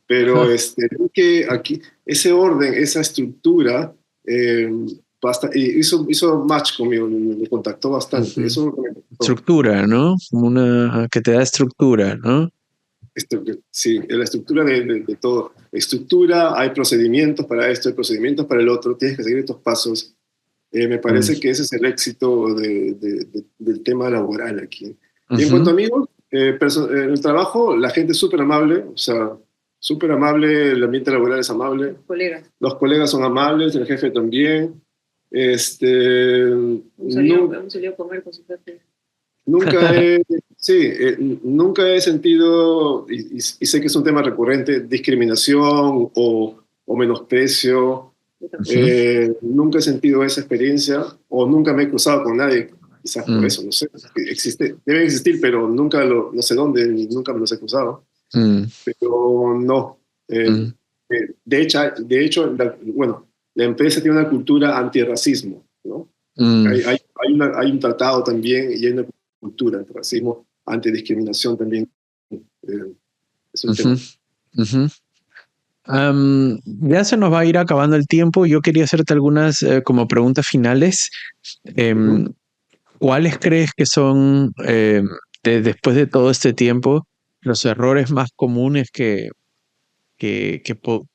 pero creo que aquí ese orden, esa estructura, eh, hizo match conmigo, me contactó bastante. Ujú. Eso es lo que me gustó. Estructura, ¿no? Como una que te da estructura, ¿no? Sí, la estructura de todo. Estructura, hay procedimientos para esto, hay procedimientos para el otro, tienes que seguir estos pasos. Me Mm, parece que ese es el éxito del tema laboral aquí. Y en cuanto a ujú, amigos, en el trabajo, la gente es súper amable, o sea, súper amable, el ambiente laboral es amable, Colegas. los colegas son amables, el jefe también. Nu- Hemos salido a comer con su jefe. nunca he, sí, nunca he sentido, y sé que es un tema recurrente, discriminación o menosprecio. Yo también. Ujú, Nunca he sentido esa experiencia o nunca me he cruzado con nadie, quizás por mm, eso, no sé. Deben existir, pero nunca no sé dónde, ni nunca me los he cruzado. mm, Pero no. Eh, mm, bueno, la empresa tiene una cultura antirracismo, ¿no? mm, Hay un tratado también y hay una cultura antirracismo, antidiscriminación también. Es un ujú, tema. ujú. Ya se nos va a ir acabando el tiempo. Yo quería hacerte algunas como preguntas finales. Ujú. Em, ¿Cuáles crees que son, después de todo este tiempo, los errores más comunes que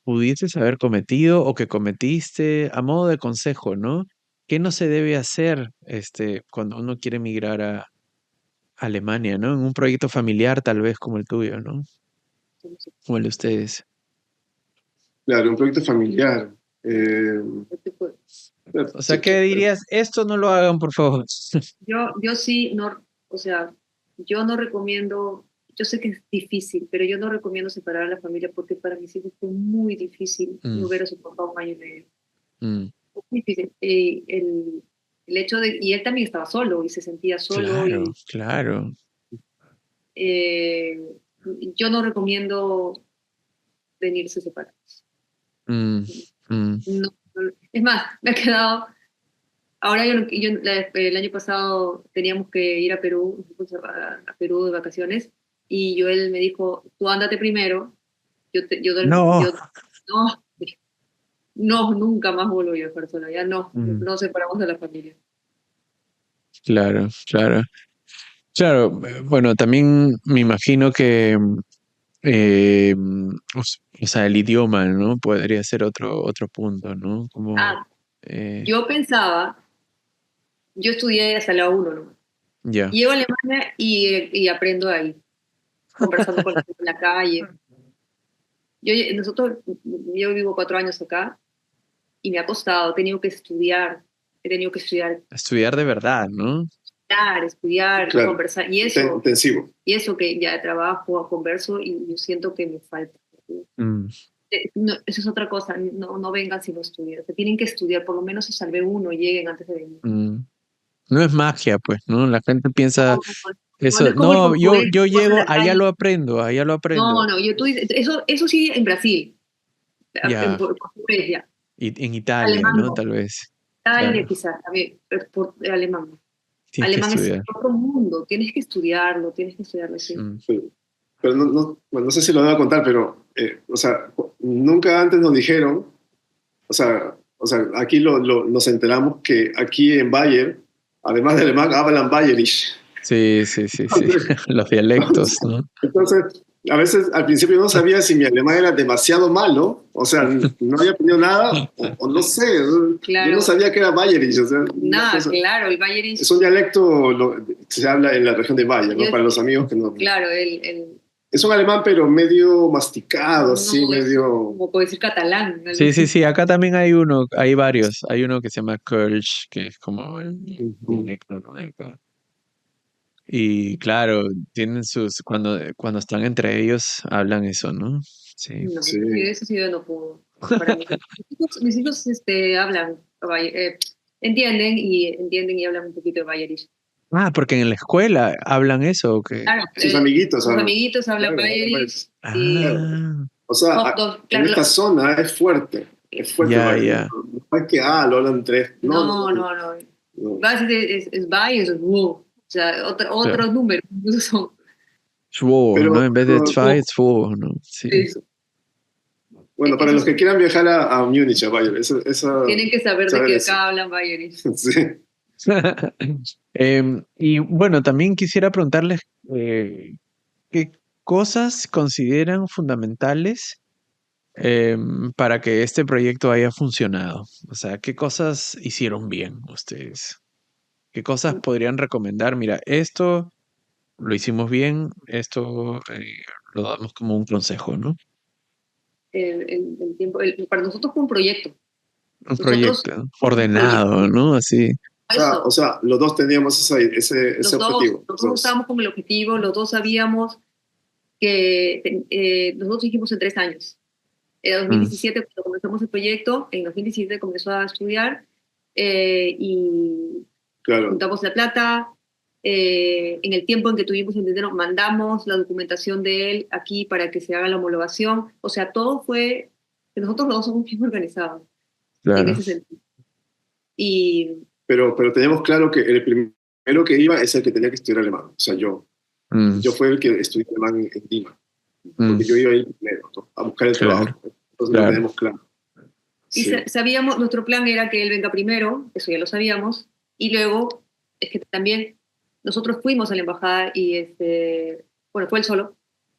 pudieses haber cometido o que cometiste a modo de consejo, ¿no? ¿Qué no se debe hacer cuando uno quiere emigrar a Alemania, ¿no? En un proyecto familiar tal vez como el tuyo, ¿no? Como el de ustedes. Claro, un proyecto familiar. Eh, O sea, ¿qué dirías? Esto no lo hagan, por favor. Yo sí, no, o sea, yo no recomiendo, yo sé que es difícil, pero yo no recomiendo separar a la familia porque para mis hijos fue muy difícil no Mm, ver a su papá un año y medio. mm, Muy difícil. El hecho de, y él también estaba solo y se sentía solo claro, y claro. eh, yo no recomiendo venirse separados. Mm, mm, No, es más, me ha quedado. Ahora el año pasado teníamos que ir a Perú, fuimos a Perú de vacaciones, y Joel me dijo, tú ándate primero, no. yo no, no, nunca más vuelvo a viajar sola, ya no, Mm, nos separamos de la familia. claro, claro. Claro, bueno, también me imagino que, o sea, el idioma, ¿no? Podría ser otro punto, ¿no? Como, Ah, eh, yo pensaba, yo estudié hasta la uno, ¿no? ya. Llego a Alemania y aprendo ahí, conversando con la gente en la calle. Yo vivo 4 años acá y me ha costado, he tenido que estudiar Estudiar de verdad, ¿no? estudiar, claro, conversar, intensivo. y eso que ya trabajo, converso, y yo siento que me falta. Mm, No, eso es otra cosa, no, no vengan si no estudian, se tienen que estudiar, por lo menos se salve uno, lleguen antes de venir. mm. No es magia, pues, ¿no? La gente piensa No, no, no eso. es como el No, yo, portugués, yo tú vas a llego, la allá calle. lo aprendo, allá lo aprendo. No, no, eso sí en Brasil, en Ya. portugués ya, Y en Italia, alemán ¿no? no, Tal vez. Italia Claro. quizás, también, alemán no. Tienes que Alemán es estudiar. otro mundo, tienes que estudiarlo, sí. Mm, Pero bueno, no sé si lo voy a contar, pero, o sea, nunca antes nos dijeron, aquí nos enteramos que aquí en Bayern, además de alemán, hablan Bayerisch. sí, sí, sí, sí. Los dialectos, ¿no? Entonces, a veces al principio no sabía si mi alemán era demasiado malo, o sea, no había aprendido nada, o no sé, yo no Claro, sabía que era Bayerisch, o sea, una nada, cosa. claro, el Es Bayerisch, un dialecto que se habla en la región de Bayern, ¿no? yo, Para los amigos que no. claro, Es un alemán, pero medio masticado, así, no es medio. como puedo decir catalán, algo Sí, sí, así. sí. Acá también hay uno, hay varios. Hay uno que se llama Kölsch, que es como el Ujú. dialecto, ¿no? Y claro, tienen cuando están entre ellos, hablan eso, ¿no? Sí. No, Sí. eso sí yo no puedo. Para mis hijos hablan, entienden y hablan un poquito de Bayerisch. Ah, porque en la escuela hablan eso, ¿o qué? Claro, Sus amiguitos sus hablan. amiguitos hablan Claro, Bayerisch y Ah, o sea, en claro, esta zona es fuerte ya, Bayern. ya. No es que, lo hablan tres. No, no, no, no. no, no. No. Vas es Bayern, es wow. O sea, Claro. otros números, incluso son. Schwur, ¿no? Pero, En vez de zwei, es Schwur, ¿no? Sí. Eso, bueno, para los esos que quieran viajar a Múnich, a Bayern, tienen que saber de saber que eso. acá hablan Bayerisch. Sí. Y bueno, también quisiera preguntarles qué cosas consideran fundamentales para que este proyecto haya funcionado. O sea, qué cosas hicieron bien ustedes. ¿Qué cosas podrían recomendar? Mira, esto lo hicimos bien, esto lo damos como un consejo, ¿no? el tiempo. Para nosotros fue un proyecto. Un Nosotros, proyecto un proyecto. ordenado, ¿no? Así. O Eso, sea, los dos teníamos ese objetivo. los Los dos dos. estábamos con el objetivo, los dos sabíamos que nosotros dijimos en 3 años. En Mm, 2017, cuando comenzamos el proyecto, en 2017 comenzó a estudiar y Claro. juntamos la plata. En el tiempo en que tuvimos el dinero, mandamos la documentación de él aquí para que se haga la homologación. O sea, todo fue, que nosotros los dos somos bien organizados en claro. ese sentido. Y Pero teníamos claro que el primero que iba es el que tenía que estudiar alemán. O sea, yo. Mm, Yo fui el que estudié alemán en Lima, mm, porque yo iba a ir primero, ¿no? A buscar el claro, trabajo. Entonces lo claro. tenemos claro. Y Sí. sabíamos, nuestro plan era que él venga primero, eso ya lo sabíamos, y luego es que también nosotros fuimos a la embajada y bueno, fue él solo,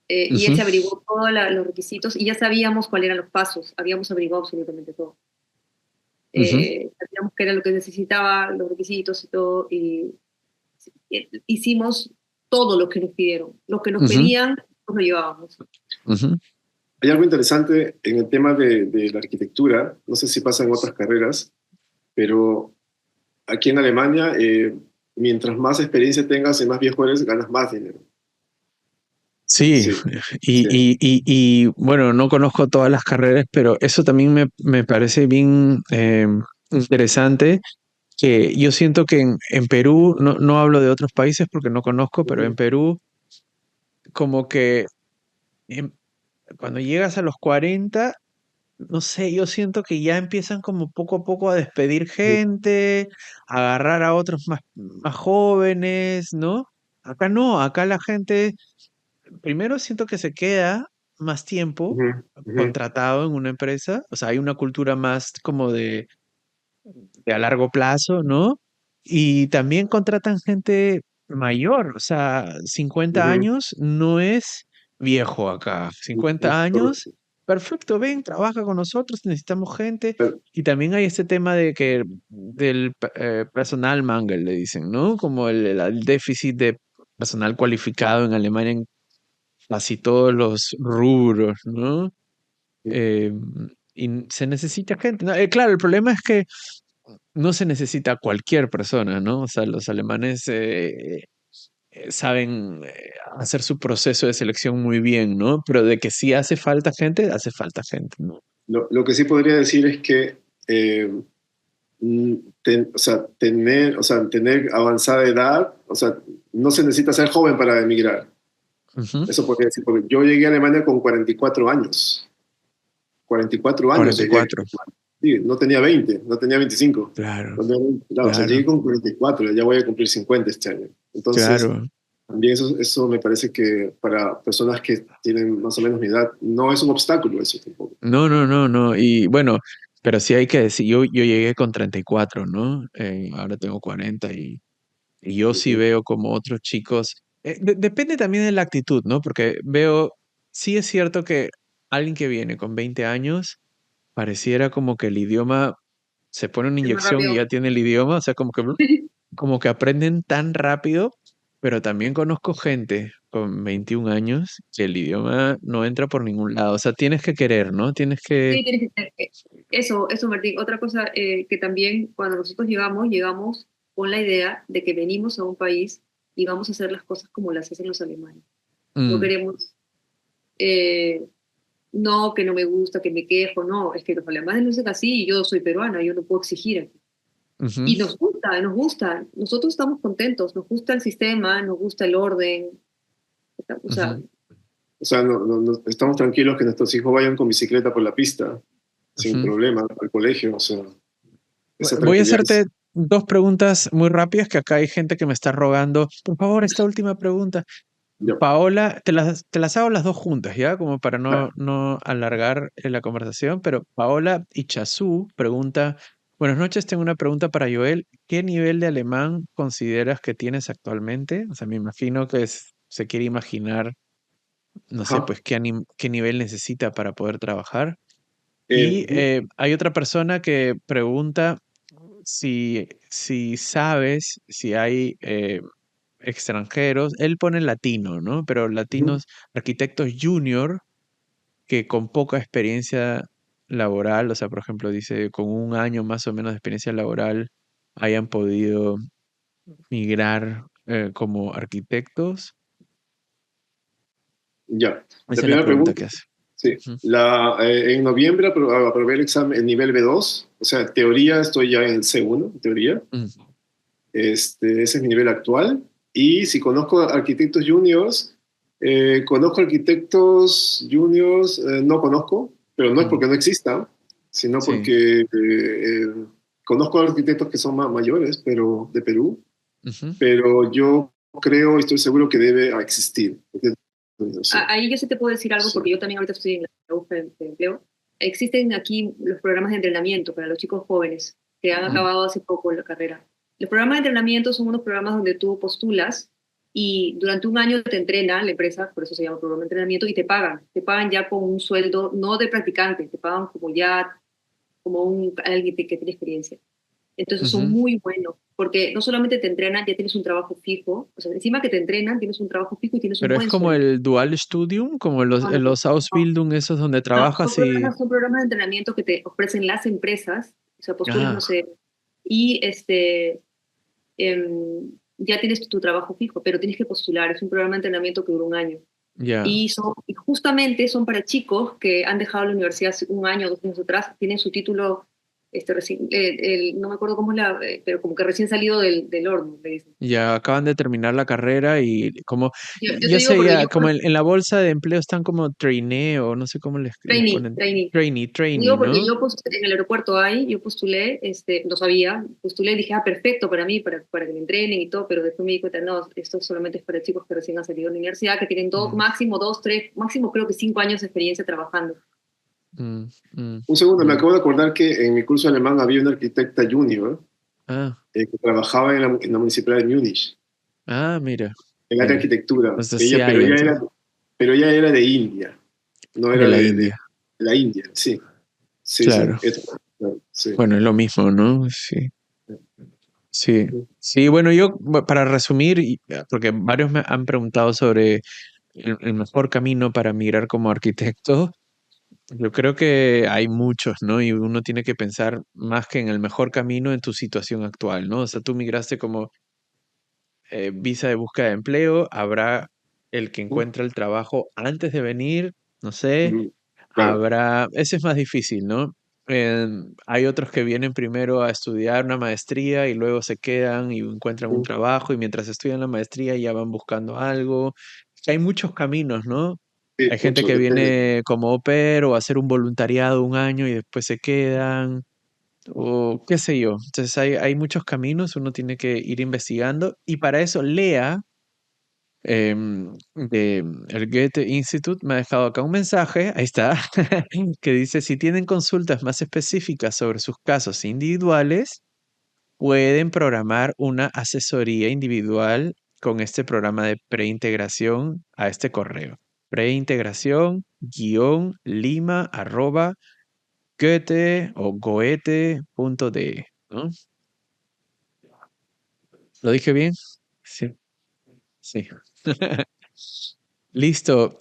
y él Ujú, se averiguó todos los requisitos y ya sabíamos cuáles eran los pasos, habíamos averiguado absolutamente todo. ujú, Sabíamos qué era lo que necesitaba, los requisitos y todo, y hicimos todo lo que nos pidieron. Lo que nos ujú, pedían, nos lo llevábamos. ujú. Hay algo interesante en el tema de la arquitectura, no sé si pasa en otras carreras, pero aquí en Alemania, mientras más experiencia tengas y más viejo eres, ganas más dinero. Sí, Sí, y, sí. bueno, no conozco todas las carreras, pero eso también me parece bien interesante, que yo siento que en Perú, no hablo de otros países porque no conozco, pero en Ujú, Perú como que em, cuando llegas a los 40, no sé, yo siento que ya empiezan como poco a poco a despedir ujú, gente, a agarrar a otros más jóvenes, ¿no? Acá no, acá la gente primero siento que se queda más tiempo ujú, ujú, contratado en una empresa, o sea, hay una cultura más como de a largo plazo, ¿no? Y también contratan gente mayor, o sea, 50 ujú, años no es viejo acá, ujú, 50 años, correcto. perfecto, ven, trabaja con nosotros, necesitamos gente. Pero, Y también hay este tema de que del personal mangel, le dicen, ¿no? Como el déficit de personal cualificado en Alemania en casi todos los rubros, ¿no? Eh, y se necesita gente, ¿no? Claro, el problema es que no se necesita cualquier persona, ¿no? O sea, los alemanes saben hacer su proceso de selección muy bien, ¿no? Pero de que sí hace falta gente, ¿no? lo que sí podría decir es que eh, o sea, tener avanzada edad, o sea, no se necesita ser joven para emigrar. Ujú. Eso podría decir, porque yo llegué a Alemania con 44 años. 44 años cuarenta y llegué. cuatro Sí, no tenía 20, no tenía 25. Claro, Claro, o sea, claro, llegué con 44, ya voy a cumplir 50 este año. Entonces, claro. también eso me parece que para personas que tienen más o menos mi edad, no es un obstáculo eso tampoco. No, no, no, no. Y bueno, pero sí hay que decir, yo llegué con 34, ¿no? Ahora tengo 40 y yo sí Ujú, veo como otros chicos. Depende también de la actitud, ¿no? Porque veo, sí es cierto que alguien que viene con 20 años pareciera como que el idioma se pone una Es más inyección y rápido. ya tiene el idioma, o sea, como que aprenden tan rápido, pero también conozco gente con 21 años que el idioma no entra por ningún lado, o sea, tienes que querer, ¿no? Tienes que... Sí, tienes que eso, Martín. Otra cosa que también cuando nosotros llegamos con la idea de que venimos a un país y vamos a hacer las cosas como las hacen los alemanes. No Mm, queremos, eh, no, que no me gusta, que me quejo, no, es que los alemanes lo hacen así y yo soy peruana, yo no puedo exigir aquí. ujú, Y nos gusta, nos gusta. Nosotros estamos contentos, nos gusta el sistema, nos gusta el orden. O sea, ujú, O sea, estamos tranquilos que nuestros hijos vayan con bicicleta por la pista, sin ujú. problema, al colegio. O sea, esa Voy a tranquilidad es... hacerte dos preguntas muy rápidas que acá hay gente que me está rogando. Por favor, esta última pregunta. Yo. Paola, te las hago las dos juntas, ¿ya? Como para Ah, no alargar la conversación, pero Paola Ichazú pregunta, buenas noches, tengo una pregunta para Joel. ¿Qué nivel de alemán consideras que tienes actualmente? O sea, me imagino que se quiere imaginar, no sé, ajá. pues qué nivel necesita para poder trabajar. Y Ujú, hay otra persona que pregunta si sabes si hay extranjeros, él pone latino, ¿no? Pero ujú, latinos, arquitectos junior que con poca experiencia laboral, o sea, por ejemplo, dice, con un año más o menos de experiencia laboral, hayan podido migrar como arquitectos? Ya. La Esa es la primera pregunta pregunta, que hace. sí. Ujú. En noviembre aprobé el examen, el nivel B2. O sea, teoría estoy ya en el C1, en teoría. Mm, Ese es mi nivel actual. Y si conozco arquitectos juniors, conozco arquitectos juniors, no conozco, pero no es mm, porque no existan, sino sí. porque conozco arquitectos que son más mayores, pero de Perú, Ujú. pero yo creo y estoy seguro que debe existir. No sé. Ahí yo sí te puedo decir algo, Sí. porque yo también ahorita estoy en la búsqueda de empleo. Existen aquí los programas de entrenamiento para los chicos jóvenes que han Mm, acabado hace poco la carrera. Los programas de entrenamiento son unos programas donde tú postulas y durante un año te entrena la empresa, por eso se llama programa de entrenamiento, y te pagan ya con un sueldo, no de practicante, te pagan como ya, como alguien que tiene experiencia. Entonces son ujú. muy buenos, porque no solamente te entrenan, ya tienes un trabajo fijo, o sea, encima que te entrenan, tienes un trabajo fijo y tienes un Pero es buen como sueldo. el Dual Studium, como No, no, los no. Ausbildung, esos donde No, trabajas y... son programas de entrenamiento que te ofrecen las empresas, o sea, postulas, no Ah, sé, y ya tienes tu trabajo fijo, pero tienes que postular, es un programa de entrenamiento que dura un año. ya. Y justamente son para chicos que han dejado la universidad hace un año o 2 años atrás, tienen su título, no me acuerdo cómo es pero como que recién salido del horno, le dicen. Ya acaban de terminar la carrera y como, Yo te yo digo sé porque ya, yo, como en la bolsa de empleo están como trainee o no sé cómo les ponen, trainee. trainee, Digo, porque ¿no? en el aeropuerto yo postulé, no sabía, postulé y dije, perfecto para mí, para que me entrenen y todo, pero después me di cuenta, no, esto solamente es para chicos que recién han salido de la universidad, que tienen Mm, máximo 2, 3, máximo creo que 5 años de experiencia trabajando. mm, mm, Un segundo, me mm. acabo de acordar que en mi curso de alemán había una arquitecta junior Ah, que trabajaba en la municipalidad de Múnich, mira, en el área de mira. arquitectura. Entonces sí hay entonces, Pero ella era de India, no de era la de India, la India, sí. Sí, sí, claro. claro, sí. Bueno, es lo mismo, ¿no? Sí, sí. Sí, bueno, para resumir, porque varios me han preguntado sobre el mejor camino para migrar como arquitecto. Yo creo que hay muchos, ¿no? Y uno tiene que pensar más que en el mejor camino en tu situación actual, ¿no? O sea, tú migraste como visa de búsqueda de empleo, habrá el que encuentra el trabajo antes de venir, no sé, Ujú, claro. habrá, ese es más difícil, ¿no? Hay otros que vienen primero a estudiar una maestría y luego se quedan y encuentran un Ujú, trabajo y mientras estudian la maestría ya van buscando algo. Hay muchos caminos, ¿no? sí, Hay gente mucho, que depende. viene como au pair o a hacer un voluntariado un año y después se quedan, o qué sé yo. Entonces hay muchos caminos, uno tiene que ir investigando y para eso Lea de el Goethe Institute me ha dejado acá un mensaje, ahí está, que dice, si tienen consultas más específicas sobre sus casos individuales, pueden programar una asesoría individual con este programa de preintegración a este correo. Preintegración-lima@goethe o goethe.de, ¿no? ¿Lo dije bien? Sí, sí. Listo.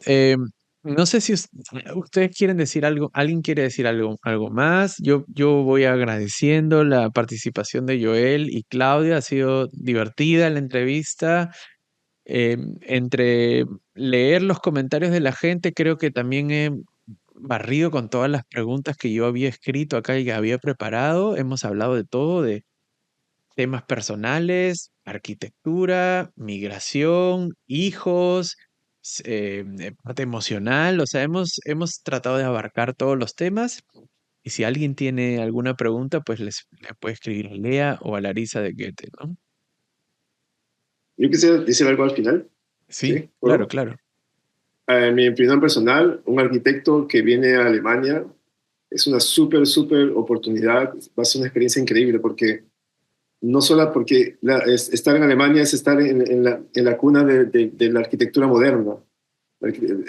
No sé si ustedes quieren decir algo, alguien quiere decir algo más. Yo voy agradeciendo la participación de Joel y Claudia. Ha sido divertida la entrevista. Entre leer los comentarios de la gente, creo que también he barrido con todas las preguntas que yo había escrito acá y que había preparado. Hemos hablado de todo, de temas personales, arquitectura, migración, hijos, parte emocional, o sea, hemos tratado de abarcar todos los temas y si alguien tiene alguna pregunta, pues le puede escribir a Lea o a Larisa de Goethe, ¿no? Yo quisiera decir algo al final, Sí, ¿sí? claro, ¿Puedo? claro. En mi opinión personal, un arquitecto que viene a Alemania es una súper oportunidad, va a ser una experiencia increíble porque no solo porque estar en Alemania es estar en la cuna de la arquitectura moderna.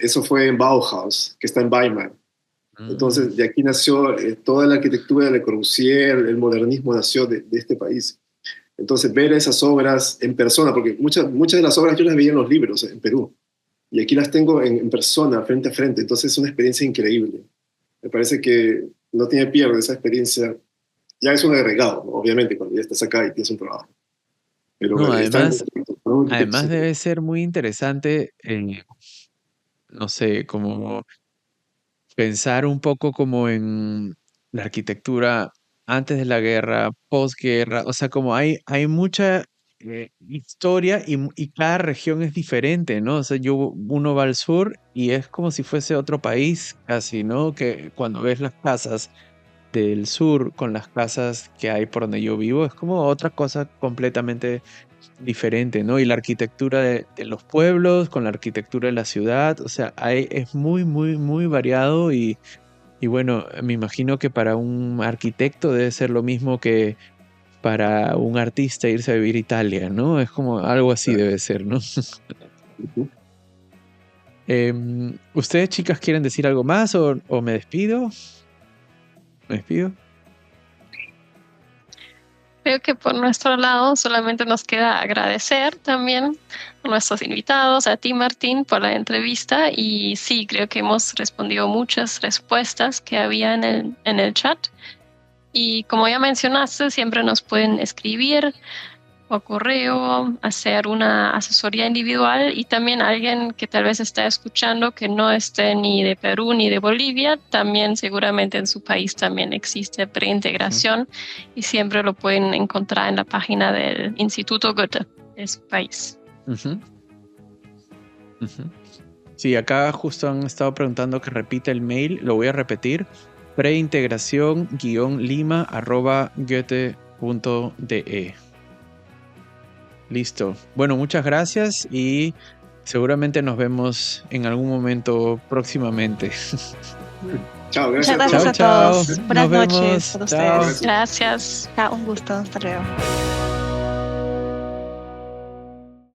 Eso fue en Bauhaus, que está en Weimar. Mm, Entonces, de aquí nació toda la arquitectura de Le Corbusier, el modernismo nació de este país. Entonces, ver esas obras en persona, porque muchas de las obras yo las veía en los libros en Perú, y aquí las tengo en persona, frente a frente, entonces es una experiencia increíble. Me parece que no tiene pierde esa experiencia. Ya es un agregado, ¿no? Obviamente, cuando ya estás acá y tienes un trabajo. Pero No, estar en además, contacto con un arquitecto además siempre. debe ser muy interesante, no sé, como pensar un poco como en la arquitectura antes de la guerra, posguerra, o sea, como hay mucha historia y cada región es diferente, ¿no? O sea, uno va al sur y es como si fuese otro país casi, ¿no? Que cuando ves las casas del sur con las casas que hay por donde yo vivo, es como otra cosa completamente diferente, ¿no? Y la arquitectura de los pueblos con la arquitectura de la ciudad, o sea, es muy, muy, muy variado y bueno, me imagino que para un arquitecto debe ser lo mismo que para un artista irse a vivir a Italia, ¿no? Es como algo así debe ser, ¿no? Ujú. ¿Ustedes, chicas, quieren decir algo más o me despido? ¿Me despido? Creo que por nuestro lado solamente nos queda agradecer también a nuestros invitados, a ti Martín, por la entrevista y sí, creo que hemos respondido muchas respuestas que había en el chat y como ya mencionaste, siempre nos pueden escribir o correo, hacer una asesoría individual y también alguien que tal vez está escuchando que no esté ni de Perú ni de Bolivia, también seguramente en su país también existe Ujú, preintegración y siempre lo pueden encontrar en la página del Instituto Goethe de su país. ujú, ujú. Sí, acá justo han estado preguntando que repita el mail, lo voy a repetir, preintegración-lima@goethe.de. Listo. Bueno, muchas gracias y seguramente nos vemos en algún momento próximamente. Chao, Muchas gracias a gracias Chao, todos. a chao. todos. Nos Buenas noches vemos. para Chao. ustedes. Gracias. Gracias. Chao, un gusto. Hasta luego.